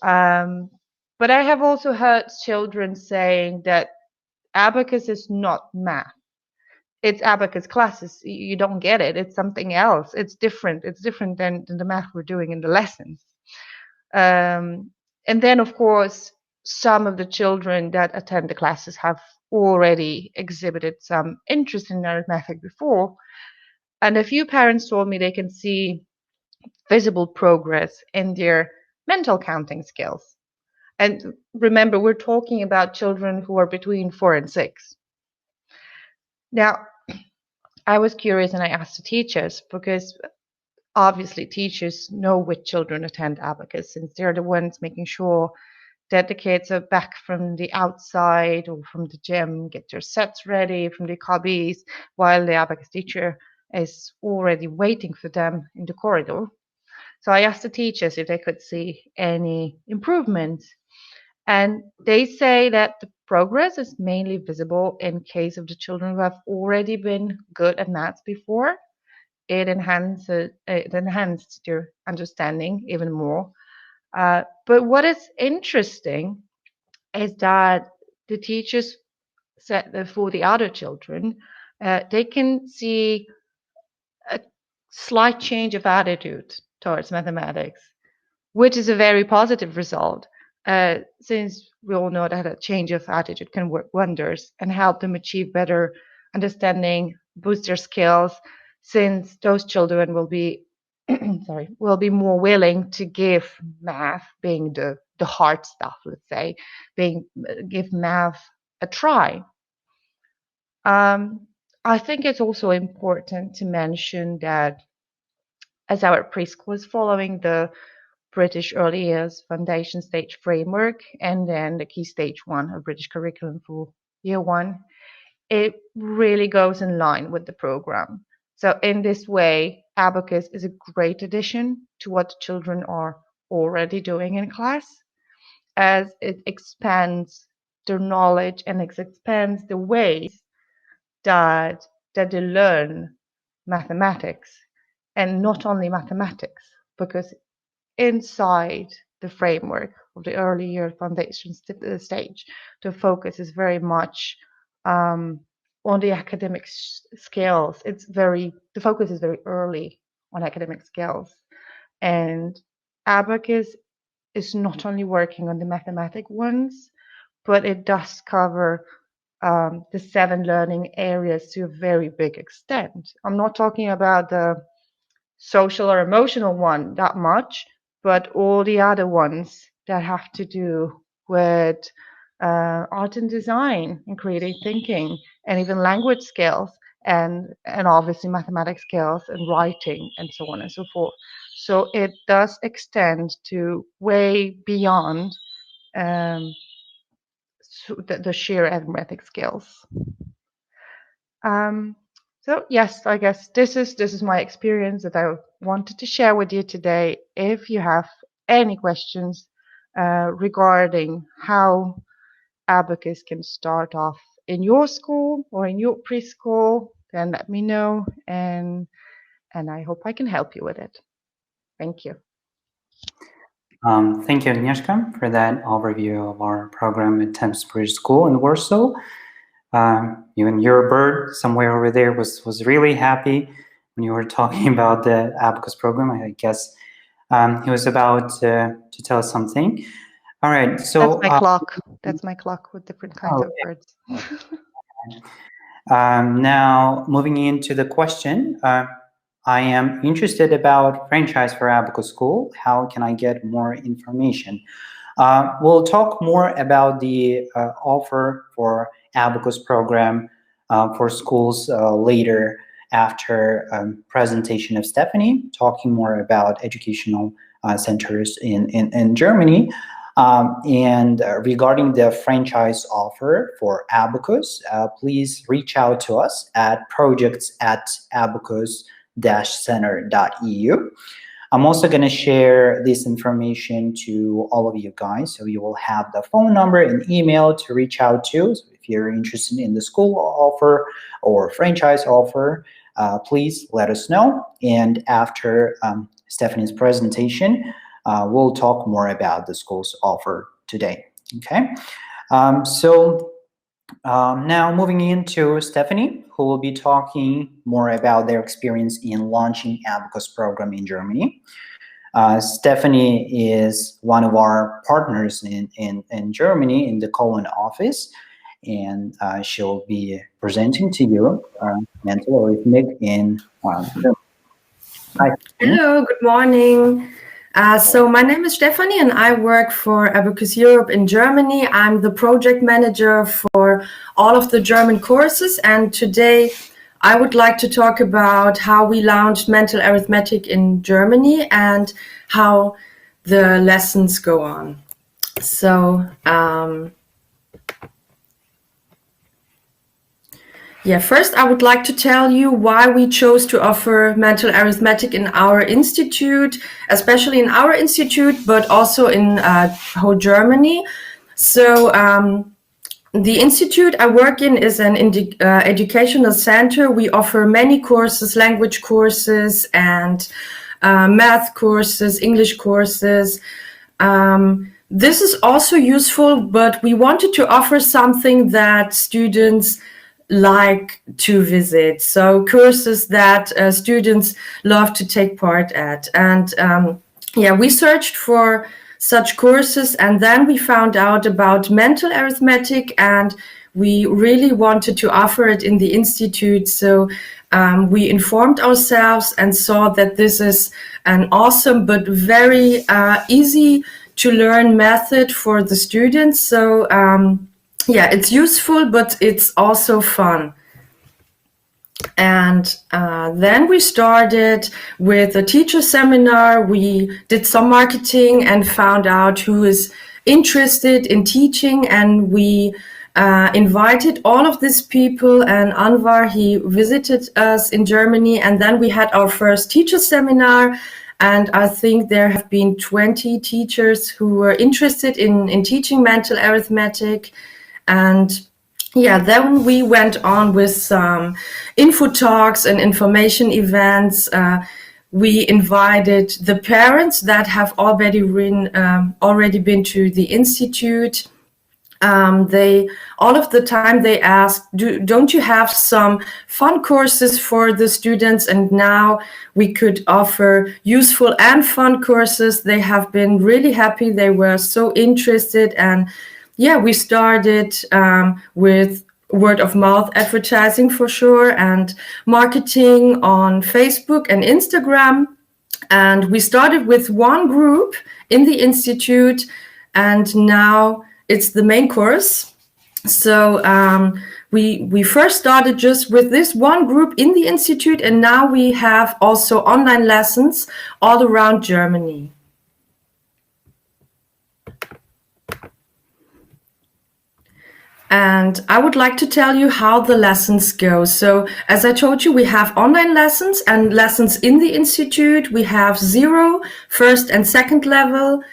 Speaker 4: But I have also heard children saying that Abacus is not math. It's Abacus classes. You don't get it. It's something else. It's different. It's different than the math we're doing in the lessons. And then, of course, some of the children that attend the classes have already exhibited some interest in arithmetic before. And a few parents told me they can see visible progress in their mental counting skills. And remember, we're talking about children who are between 4 and 6. Now, I was curious and I asked the teachers, because obviously teachers know which children attend Abacus, since they're the ones making sure that the kids are back from the outside or from the gym, get their sets ready from the cubbies, while the Abacus teacher is already waiting for them in the corridor. So I asked the teachers if they could see any improvements. And they say that the progress is mainly visible in case of the children who have already been good at maths before. It enhanced their understanding even more. But what is interesting is that the teachers said that for the other children, they can see a slight change of attitude towards mathematics, which is a very positive result, since we all know that a change of attitude can work wonders and help them achieve better understanding, boost their skills, since those children will be will be more willing to give math, being the hard stuff, let's say, give math a try. I think it's also important to mention that as our preschool is following the British Early Years Foundation Stage Framework and then the Key Stage 1 of British Curriculum for Year 1, it really goes in line with the program. So in this way, Abacus is a great addition to what the children are already doing in class, as it expands their knowledge and it expands the ways that they learn mathematics, and not only mathematics, because inside the framework of the early year foundation stage, the focus is very much on the academic skills. The focus is very early on academic skills, and Abacus is not only working on the mathematic ones, but it does cover the 7 learning areas to a very big extent. I'm not talking about the social or emotional one that much, but all the other ones that have to do with art and design and creative thinking, and even language skills, and obviously mathematics skills and writing and so on and so forth. So it does extend to way beyond the sheer arithmetic skills. So yes, I guess this is my experience that I wanted to share with you today. If you have any questions regarding how Abacus can start off in your school or in your preschool, then let me know, and I hope I can help you with it. Thank you.
Speaker 1: Thank you, Agnieszka, for that overview of our program at Thames Bridge School in Warsaw. Even your bird somewhere over there was really happy when you were talking about the Abakus program. I guess he was about to tell us something. All right, so
Speaker 4: That's my clock. That's my clock with different kinds of birds.
Speaker 1: Now, moving into the question, I am interested about franchise for Abakus School. How can I get more information? We'll talk more about the offer for Abakus program for schools later after presentation of Stephanie, talking more about educational centers in Germany. And regarding the franchise offer for Abakus, please reach out to us at projects@abacus-center.eu. I'm also going to share this information to all of you guys, so you will have the phone number and email to reach out to. So if you're interested in the school offer or franchise offer, please let us know. And after Stephanie's presentation, we'll talk more about the school's offer today. Okay, now moving into Stephanie, who will be talking more about their experience in launching Abakus program in Germany. Stephanie is one of our partners in Germany in the Cologne office, and she'll be presenting to you mental arithmetic in Germany. Hi.
Speaker 5: Hello, good morning. So my name is Stephanie and I work for Abakus Europe in Germany. I'm the project manager for all of the German courses, and today I would like to talk about how we launched mental arithmetic in Germany and how the lessons go on. So first I would like to tell you why we chose to offer mental arithmetic in our institute, especially in our institute, but also in whole Germany. So the institute I work in is an educational center. We offer many courses, language courses and math courses, English courses. This is also useful, but we wanted to offer something that students like to visit, so courses that students love to take part at. And we searched for such courses, and then we found out about mental arithmetic, and we really wanted to offer it in the institute. So we informed ourselves and saw that this is an awesome but very easy to learn method for the students. So it's useful, but it's also fun. And then we started with a teacher seminar. We did some marketing and found out who is interested in teaching, and we invited all of these people, and Anwar, he visited us in Germany, and then we had our first teacher seminar. And I think there have been 20 teachers who were interested in teaching mental arithmetic. And then we went on with some info talks and information events. We invited the parents that have already been to the institute. They all of the time they ask, don't you have some fun courses for the students? And now we could offer useful and fun courses. They have been really happy. They were so interested, and we started with word of mouth advertising for sure, and marketing on Facebook and Instagram. And we started with one group in the institute, and now it's the main course. So we first started just with this one group in the institute, and now we have also online lessons all around Germany. And I would like to tell you how the lessons go. So as I told you, we have online lessons and lessons in the institute. We have 0, first and second level.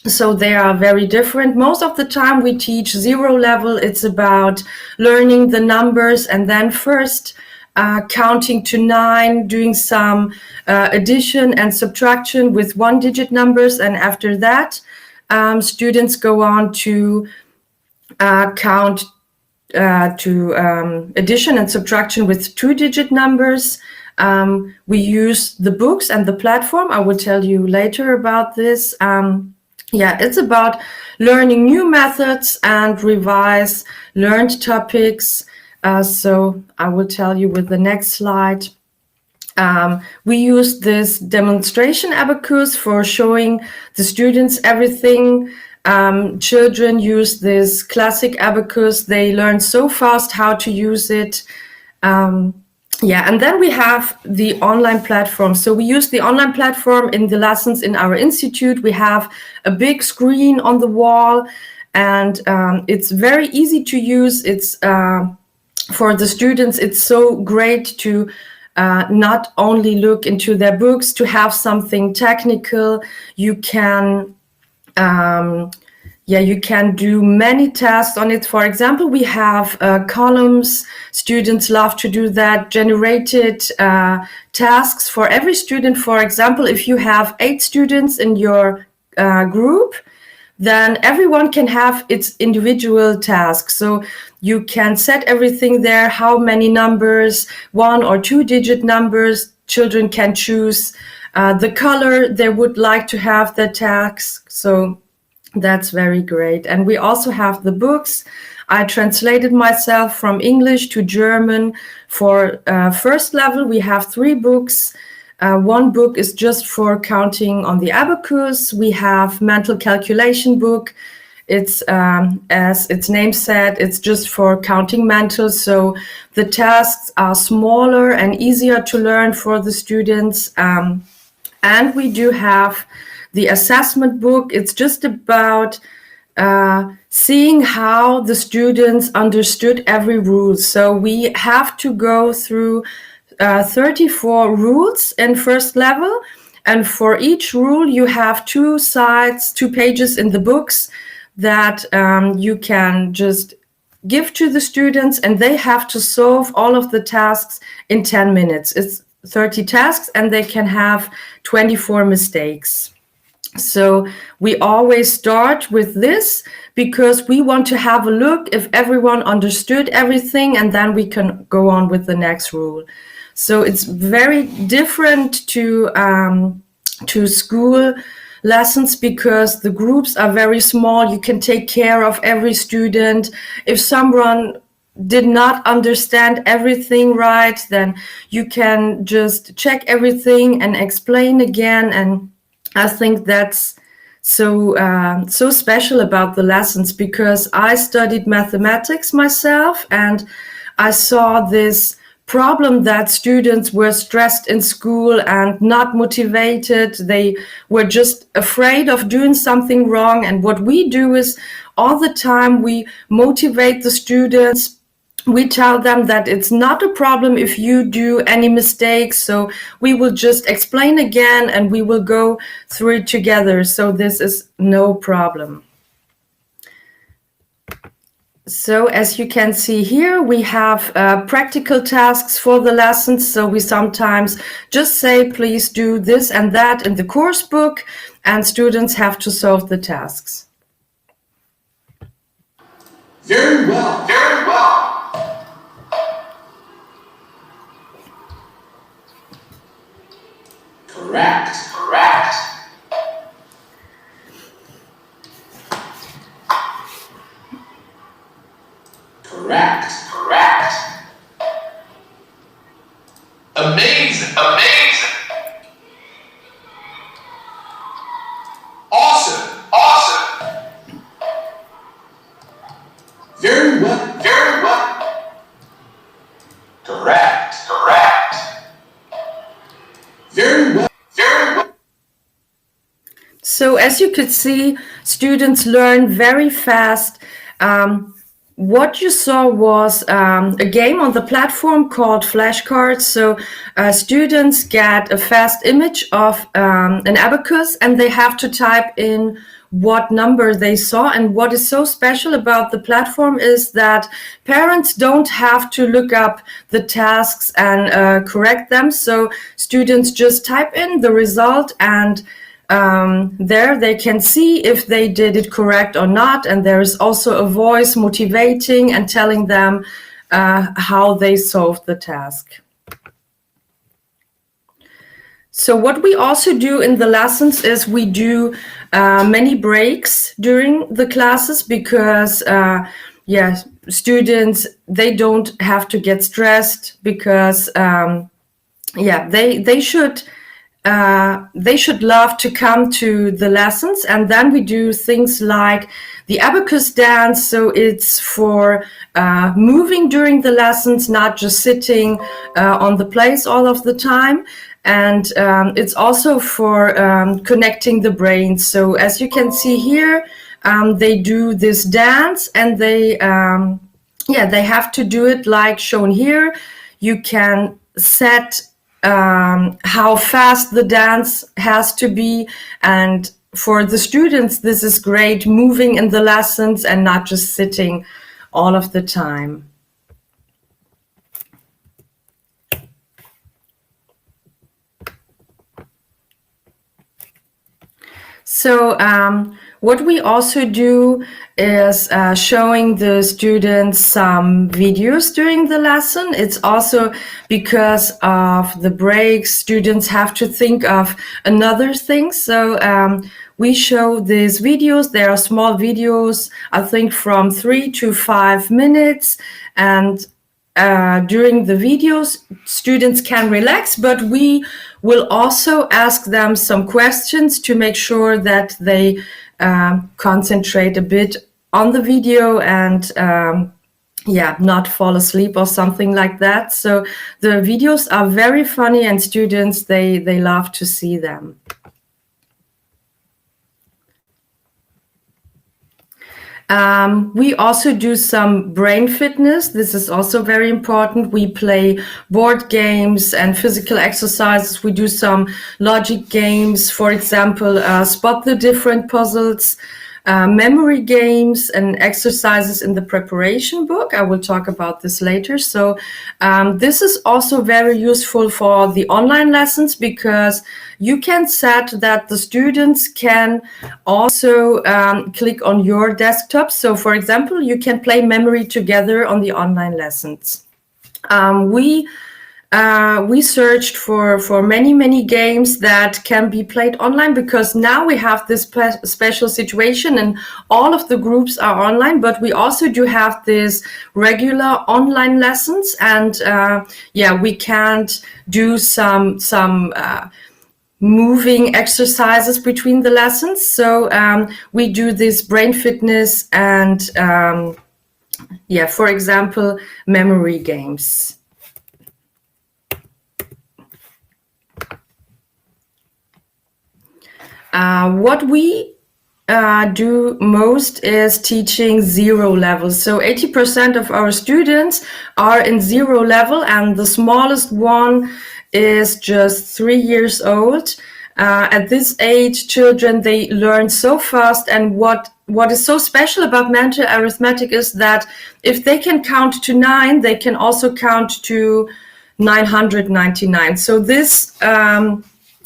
Speaker 5: So they are very different. Most of the time we teach 0 level. It's about learning the numbers, and then first counting to 9, doing some addition and subtraction with 1-digit numbers, and after that, students go on to count to addition and subtraction with 2-digit numbers. We use the books and the platform. I will tell you later about this. It's about learning new methods and revise learned topics. So I will tell you with the next slide. We use this demonstration Abakus for showing the students everything. Children use this classic Abakus. They learn so fast how to use it. And then we have the online platform. So we use the online platform in the lessons in our institute. We have a big screen on the wall, and it's very easy to use. It's for the students, it's so great to not only look into their books, to have something technical. You can you can do many tasks on it. For example, we have columns. Students love to do that. Generated tasks for every student. For example, if you have 8 students in your group, then everyone can have its individual task. So you can set everything there, how many numbers, 1 or 2-digit numbers. Children can choose the color they would like to have their task. So that's very great. And we also have the books. I translated myself from English to German. For first level, we have 3 books. One book is just for counting on the Abakus. We have mental calculation book. It's as its name said, it's just for counting mental. So the tasks are smaller and easier to learn for the students. And we do have the assessment book. It's just about seeing how the students understood every rule. So we have to go through 34 rules in first level. And for each rule, you have 2 sides, 2 pages in the books that you can just give to the students, and they have to solve all of the tasks in 10 minutes. It's 30 tasks, and they can have 24 mistakes. So we always start with this because we want to have a look if everyone understood everything, and then we can go on with the next rule. So it's very different to school lessons because the groups are very small. You can take care of every student. If someone did not understand everything right, then you can just check everything and explain again. And I think that's so special about the lessons, because I studied mathematics myself, and I saw this problem that students were stressed in school and not motivated. They were just afraid of doing something wrong. And what we do is all the time we motivate the students. We tell them that it's not a problem if you do any mistakes. So we will just explain again and we will go through it together. So this is no problem. So as you can see here, we have practical tasks for the lessons. So we sometimes just say, please do this and that in the course book, and students have to solve the tasks.
Speaker 6: Very well, very well. Correct, correct. Correct, correct. Amazing, amazing. Awesome, awesome. Very well, very well. Correct, correct. Very well, very well.
Speaker 5: So as you could see, students learn very fast. What you saw was a game on the platform called flashcards. So students get a fast image of an Abakus, and they have to type in what number they saw. And what is so special about the platform is that parents don't have to look up the tasks and correct them. So students just type in the result, and there they can see if they did it correct or not. And there is also a voice motivating and telling them how they solved the task. So what we also do in the lessons is we do many breaks during the classes, because students, they don't have to get stressed, because they should love to come to the lessons. And then we do things like the Abakus dance. So it's for moving during the lessons, not just sitting on the place all of the time. And it's also for connecting the brains. So as you can see here, they do this dance, and they have to do it like shown here. You can set how fast the dance has to be, and for the students this is great, moving in the lessons and not just sitting all of the time. So what we also do is showing the students some videos during the lesson. It's also because of the breaks, students have to think of another thing. So we show these videos. They are small videos, I think from 3 to 5 minutes. And during the videos, students can relax, but we will also ask them some questions to make sure that they concentrate a bit on the video and not fall asleep or something like that. So the videos are very funny, and students, they love to see them. We also do some brain fitness. This is also very important. We play board games and physical exercises. We do some logic games, for example, spot the different puzzles, memory games, and exercises in the preparation book. I will talk about this later. So this is also very useful for the online lessons, because you can set that the students can also click on your desktop. So for example, you can play memory together on the online lessons. We searched for many games that can be played online, because now we have this special situation and all of the groups are online, but we also do have this regular online lessons. And we can't do some moving exercises between the lessons. So we do this brain fitness and for example, memory games. What we do most is teaching 0 level. So 80% of our students are in 0 level, and the smallest one is just 3 years old. At this age, children, they learn so fast, and what is so special about mental arithmetic is that if they can count to 9, they can also count to 999. So this,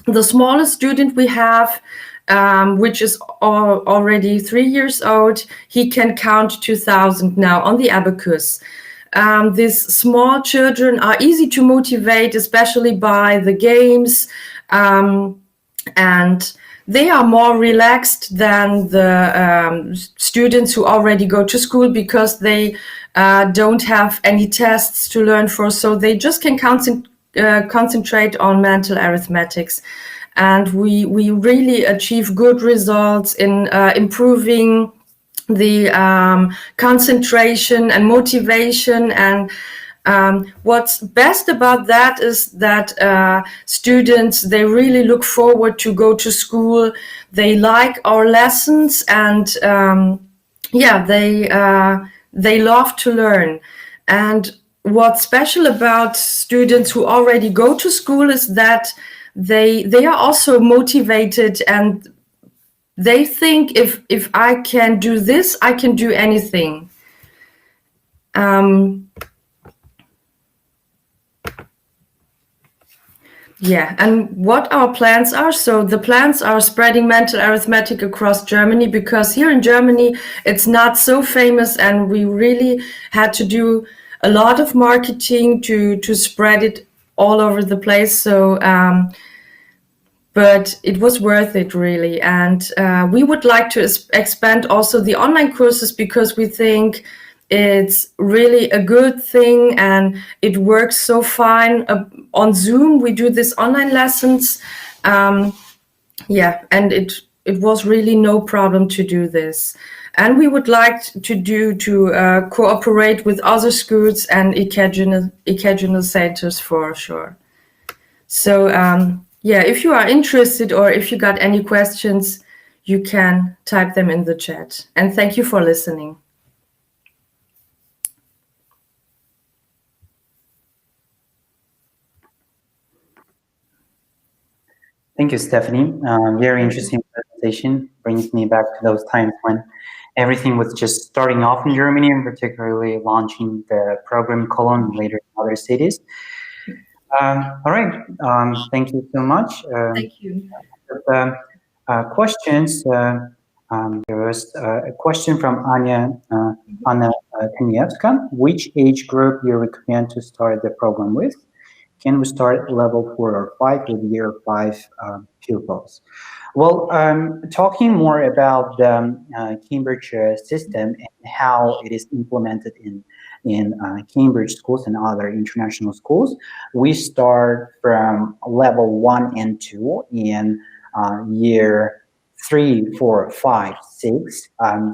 Speaker 5: the smallest student we have, which is already 3 years old, he can count 2000 now on the Abakus. These small children are easy to motivate, especially by the games, and they are more relaxed than the students who already go to school, because they don't have any tests to learn for, so they just can concentrate on mental arithmetics. And we really achieve good results in improving the concentration and motivation. And what's best about that is that students, they really look forward to go to school. They like our lessons, and they love to learn. And what's special about students who already go to school is that they are also motivated, and they think if I can do this, I can do anything. Yeah, and what our plans are. So the plans are spreading mental arithmetic across Germany, because here in Germany it's not so famous, and we really had to do a lot of marketing to spread it all over the place. So but it was worth it, really. And we would like to expand also the online courses, because we think it's really a good thing and it works so fine. On Zoom, we do these online lessons. Yeah, and it was really no problem to do this. And we would like to cooperate with other schools and educational centers for sure. So yeah, if you are interested or if you got any questions, you can type them in the chat. And thank you for listening.
Speaker 1: Thank you, Stephanie. Very interesting presentation. Brings me back to those times when everything was just starting off in Germany, and particularly launching the program in Cologne and later in other cities. All right. Thank you so much.
Speaker 5: Thank you.
Speaker 1: Questions. There was a question from Anna Kanievska. Which age group you recommend to start the program with? Can we start at level 4 or 5 with year 5 pupils? Well, talking more about the Cambridge system and how it is implemented in Cambridge schools and other international schools, we start from level 1 and 2 in year 3, 4, 5, 6.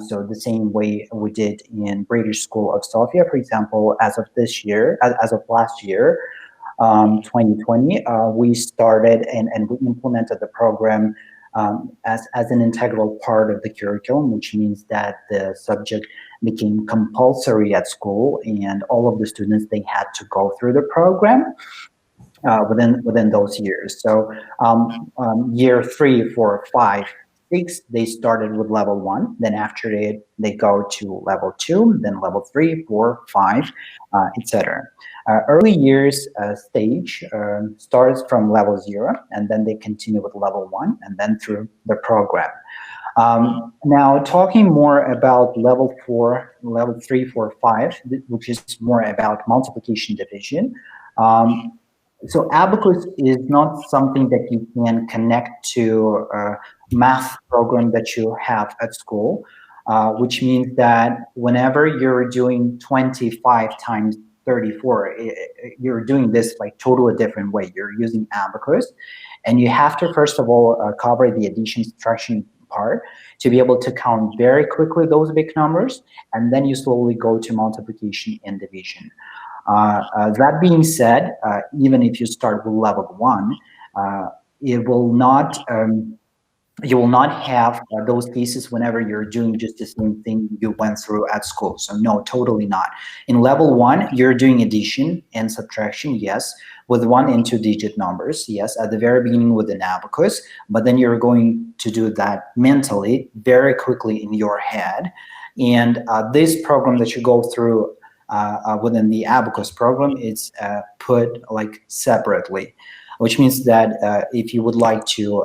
Speaker 1: So the same way we did in British School of Sofia, for example, as of this year, as of last year, 2020, we started and we implemented the program as an integral part of the curriculum, which means that the subject became compulsory at school, and all of the students, they had to go through the program within those years. So year 3, 4, 5, 6, they started with level 1. Then after they go to level 2, then level 3, 4, 5, etc. Early years stage starts from level 0, and then they continue with level 1, and then through the program. Now, talking more about level 4, level 3, 4, 5, which is more about multiplication division. So Abakus is not something that you can connect to a math program that you have at school, which means that whenever you're doing 25 times 34, you're doing this like totally different way. You're using Abakus, and you have to first of all cover the addition subtraction part to be able to count very quickly those big numbers, and then you slowly go to multiplication and division. That being said, even if you start with level 1, it will not you will not have those cases whenever you're doing just the same thing you went through at school. So no, totally not. In level 1, you're doing addition and subtraction, yes, with 1 and 2 digit numbers, yes, at the very beginning with an abacus, but then you're going to do that mentally very quickly in your head. And this program that you go through within the Abacus program, it's put like separately, which means that if you would like to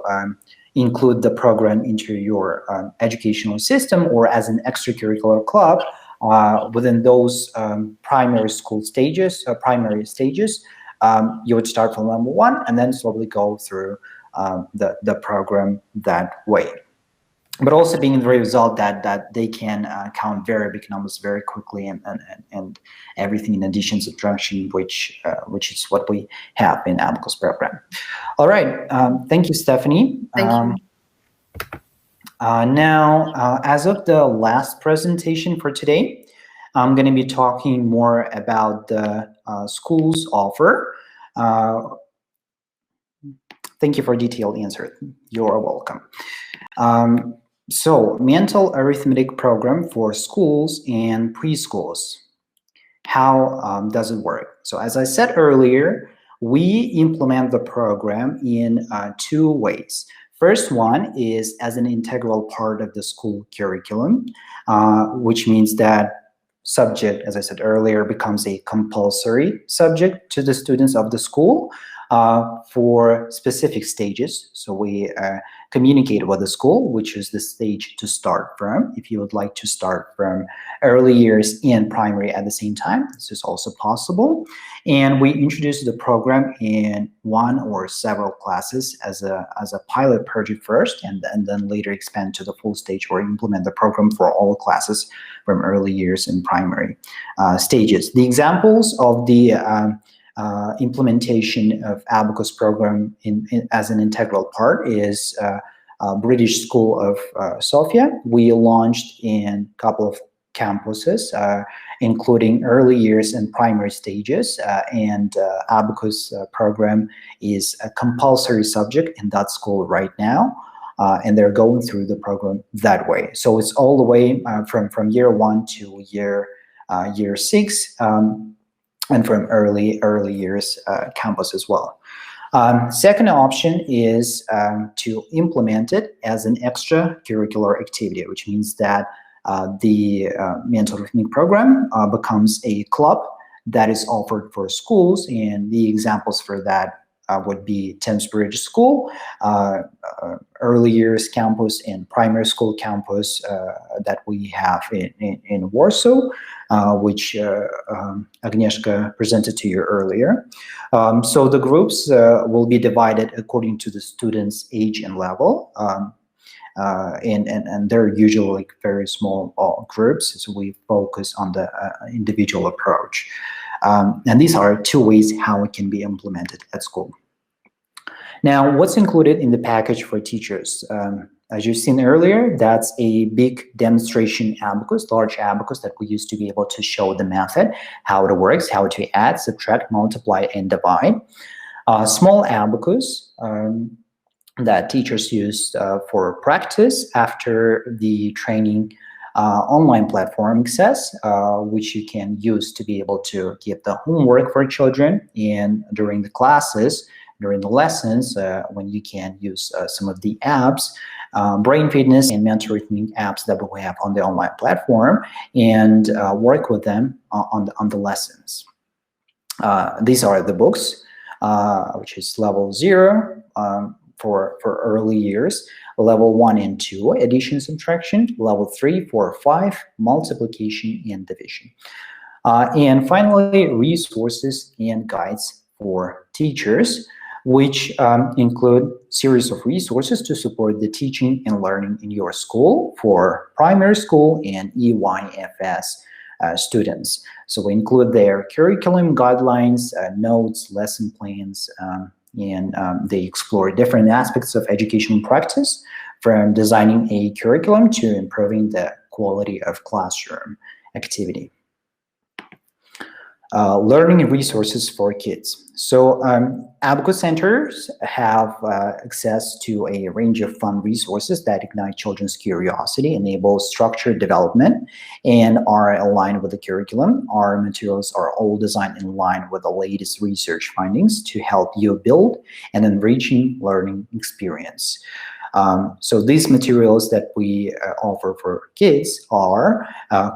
Speaker 1: include the program into your educational system or as an extracurricular club within those primary stages, you would start from level 1 and then slowly go through the program that way. But also being the result that they can count very big numbers very quickly and everything in addition, subtraction, which is what we have in Abacus program. All right, thank you, Stephanie.
Speaker 5: Thank you.
Speaker 1: Now, as of the last presentation for today, I'm going to be talking more about the school's offer. Thank you for a detailed answer. You're welcome. So, mental arithmetic program for schools and preschools. How does it work? So, as I said earlier, we implement the program in 2 ways. First one is as an integral part of the school curriculum, which means that subject, as I said earlier, becomes a compulsory subject to the students of the school for specific stages. So we communicate with the school, which is the stage to start from. If you would like to start from early years and primary at the same time, this is also possible. And we introduce the program in one or several classes as a pilot project first, and then later expand to the full stage or implement the program for all classes from early years and primary stages. The examples of the implementation of Abakus program as an integral part is British School of Sofia. We launched in a couple of campuses, including early years and primary stages, and Abakus program is a compulsory subject in that school right now, and they're going through the program that way. So it's all the way from year 1 to year 6, and from early years campus as well. Second option is to implement it as an extracurricular activity, which means that the mental arithmetic program becomes a club that is offered for schools, and the examples for that would be Thames Bridge School, early years campus, and primary school campus that we have in Warsaw, which Agnieszka presented to you earlier. So the groups will be divided according to the students' age and level. And they're usually like very small groups, so we focus on the individual approach. And these are two ways how it can be implemented at school. Now, what's included in the package for teachers? As you've seen earlier, that's a big demonstration Abakus, large Abakus that we use to be able to show the method, how it works, how to add, subtract, multiply, and divide. Small Abakus that teachers use for practice after the training online platform access, which you can use to be able to give the homework for children, and during the classes, during the lessons, when you can use some of the apps, brain fitness and mental arithmetic apps that we have on the online platform, and work with them on the lessons. These are the books, which is level 0 for early years, level 1 and 2, addition, subtraction, level 3, 4, 5, multiplication and division. And finally, resources and guides for teachers, which include series of resources to support the teaching and learning in your school for primary school and EYFS students. So we include their curriculum guidelines, notes, lesson plans, and they explore different aspects of educational practice, from designing a curriculum to improving the quality of classroom activity. Learning resources for kids. So Abakus centers have access to a range of fun resources that ignite children's curiosity, enable structured development, and are aligned with the curriculum. Our materials are all designed in line with the latest research findings to help you build an enriching learning experience. So these materials that we offer for kids are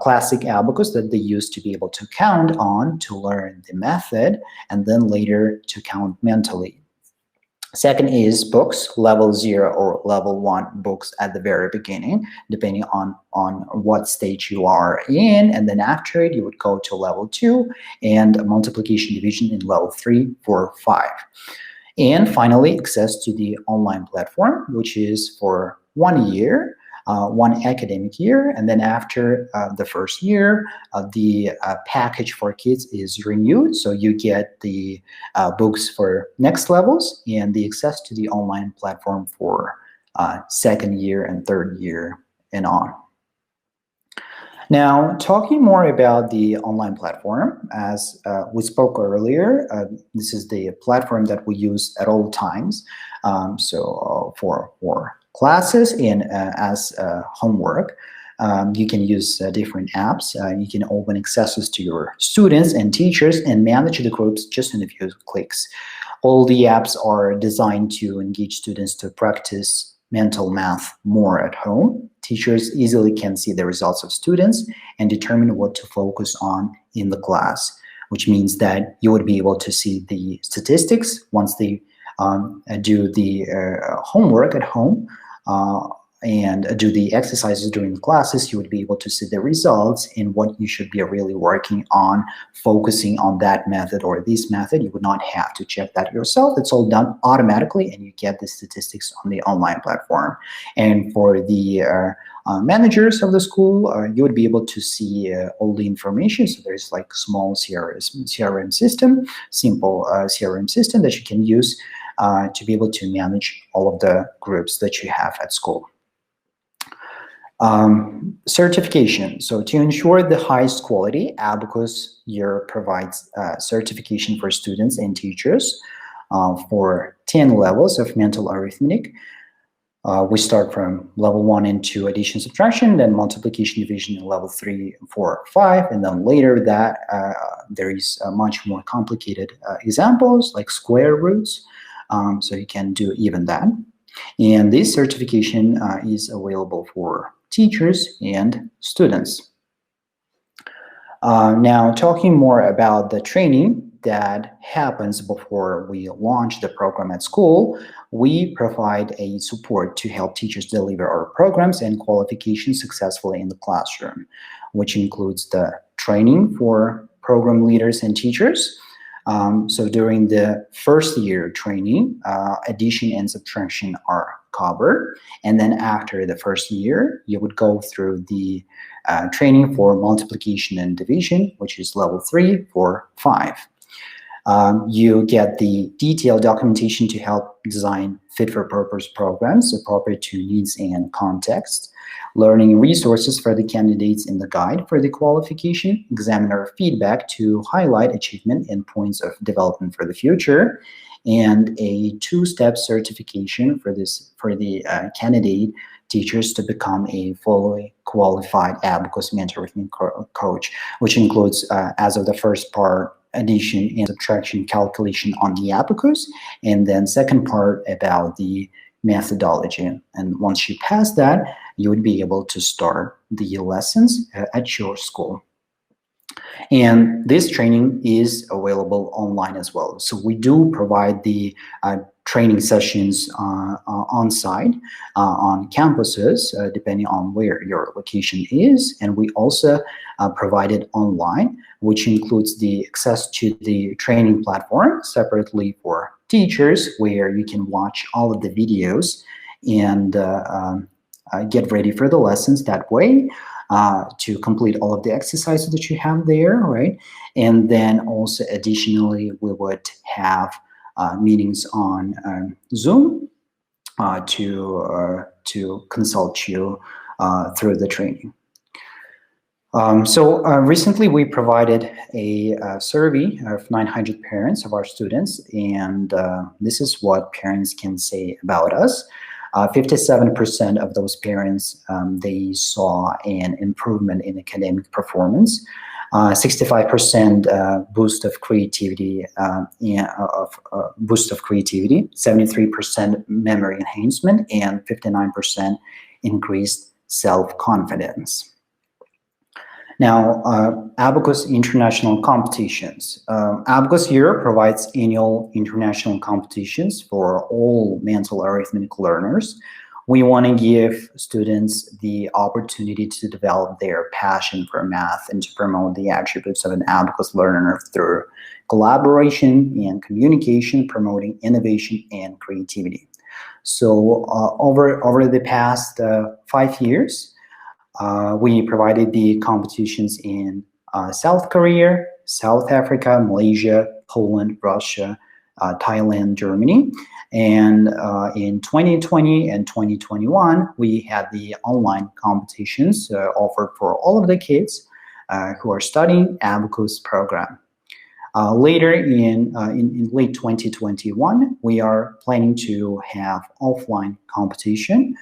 Speaker 1: classic Abakus that they use to be able to count on, to learn the method, and then later to count mentally. Second is books, level 0 or level 1 books at the very beginning, depending on what stage you are in. And then after it, you would go to level 2 and multiplication division in level 3, 4, 5. And finally, access to the online platform, which is for 1 year, 1 academic year. And then after the first year, the package for kids is renewed. So you get the books for next levels and the access to the online platform for second year and third year and on. Now, talking more about the online platform, as we spoke earlier, this is the platform that we use at all times. So for classes and as homework. You can use different apps. You can open accesses to your students and teachers and manage the groups just in a few clicks. All the apps are designed to engage students to practice mental math more at home. Teachers easily can see the results of students and determine what to focus on in the class, which means that you would be able to see the statistics once they do the homework at home and do the exercises during the classes. You would be able to see the results and what you should be really working on, focusing on that method or this method. You would not have to check that yourself. It's all done automatically, and you get the statistics on the online platform. And for the managers of the school, you would be able to see all the information. So there's like small CRM system, simple CRM system that you can use to be able to manage all of the groups that you have at school. Certification. So to ensure the highest quality, Abakus year provides certification for students and teachers for 10 levels of mental arithmetic. We start from level 1 and 2, addition, subtraction, then multiplication, division in level 3, 4, 5, and then later that there is much more complicated examples like square roots, so you can do even that. And this certification is available for teachers and students. Now, talking more about the training that happens before we launch the program at school, we provide a support to help teachers deliver our programs and qualifications successfully in the classroom, which includes the training for program leaders and teachers. So during the first year training, addition and subtraction are covered. And then after the first year, you would go through the training for multiplication and division, which is level 3, 4, 5. You get the detailed documentation to help design fit-for-purpose programs appropriate to needs and context, learning resources for the candidates in the guide for the qualification, examiner feedback to highlight achievement and points of development for the future, and a 2-step certification for the candidate teachers to become a fully qualified Abakus mentor coach, which includes, as of the first part, addition and subtraction calculation on the Abakus, and then second part about the methodology. And once you pass that, you would be able to start the lessons at your school. And this training is available online as well. So we do provide the training sessions on site, on campuses, depending on where your location is. And we also provide it online, which includes the access to the training platform separately for teachers, where you can watch all of the videos and get ready for the lessons that way. To complete all of the exercises that you have there, right? And then also additionally, we would have meetings on Zoom to consult you through the training. So recently we provided a survey of 900 parents of our students, and this is what parents can say about us. 57% of those parents, they saw an improvement in academic performance, 65% boost of creativity, 73% memory enhancement, and 59% increased self-confidence. Now, Abakus International Competitions. Abakus Year provides annual international competitions for all mental arithmetic learners. We want to give students the opportunity to develop their passion for math and to promote the attributes of an Abakus learner through collaboration and communication, promoting innovation and creativity. So over the past 5 years, we provided the competitions in South Korea, South Africa, Malaysia, Poland, Russia, Thailand, Germany. And in 2020 and 2021, we had the online competitions offered for all of the kids who are studying Abakus program. Later in late 2021, we are planning to have offline competition.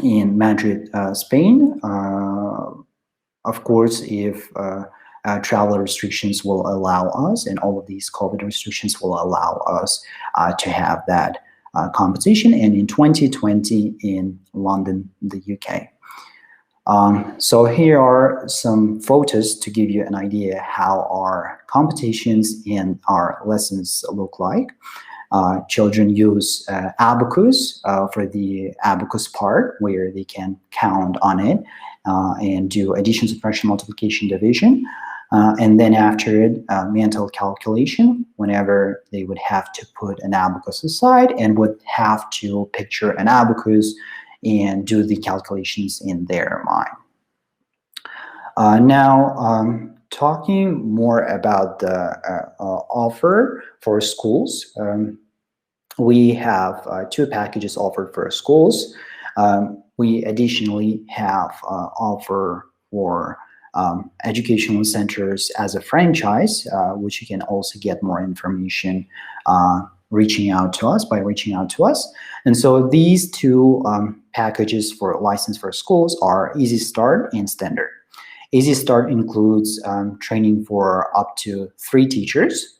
Speaker 1: in Madrid, Spain. Of course, if travel restrictions will allow us, and all of these COVID restrictions will allow us to have that competition, and in 2020 in London, the UK. So here are some photos to give you an idea how our competitions and our lessons look like. Children use Abakus for the Abakus part, where they can count on it and do addition, subtraction, multiplication, division. And then after it, mental calculation, whenever they would have to put an abacus aside and would have to picture an abacus and do the calculations in their mind. Now, talking more about the offer for schools, we have 2 packages offered for schools. We additionally have offer for educational centers as a franchise, which you can also get more information reaching out to us. And so these 2 packages for license for schools are Easy Start and Standard. Easy Start includes training for up to 3 teachers,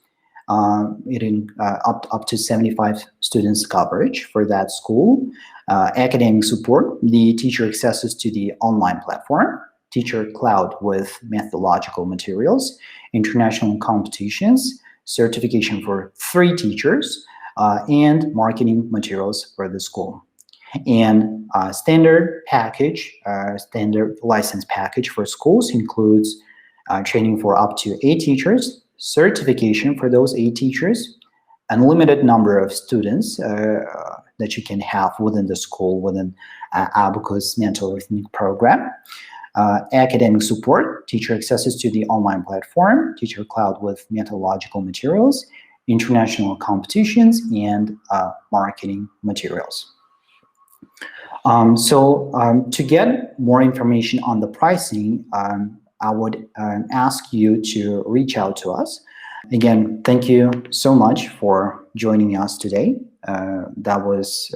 Speaker 1: up to 75 students coverage for that school, academic support, the teacher accesses to the online platform, teacher cloud with methodological materials, international competitions, certification for 3 teachers, and marketing materials for the school. And standard license package for schools includes training for up to 8 teachers, certification for those 8 teachers, unlimited number of students that you can have within the school within Abakus mental arithmetic program, academic support, teacher accesses to the online platform, teacher cloud with methodological materials, international competitions, and marketing materials. To get more information on the pricing, I would ask you to reach out to us. Again, thank you so much for joining us today. That was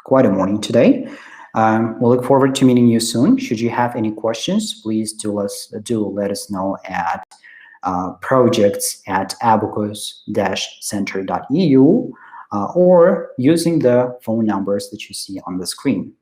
Speaker 1: quite a morning today. We'll look forward to meeting you soon. Should you have any questions, please do let us know at projects@abacus-center.eu or using the phone numbers that you see on the screen.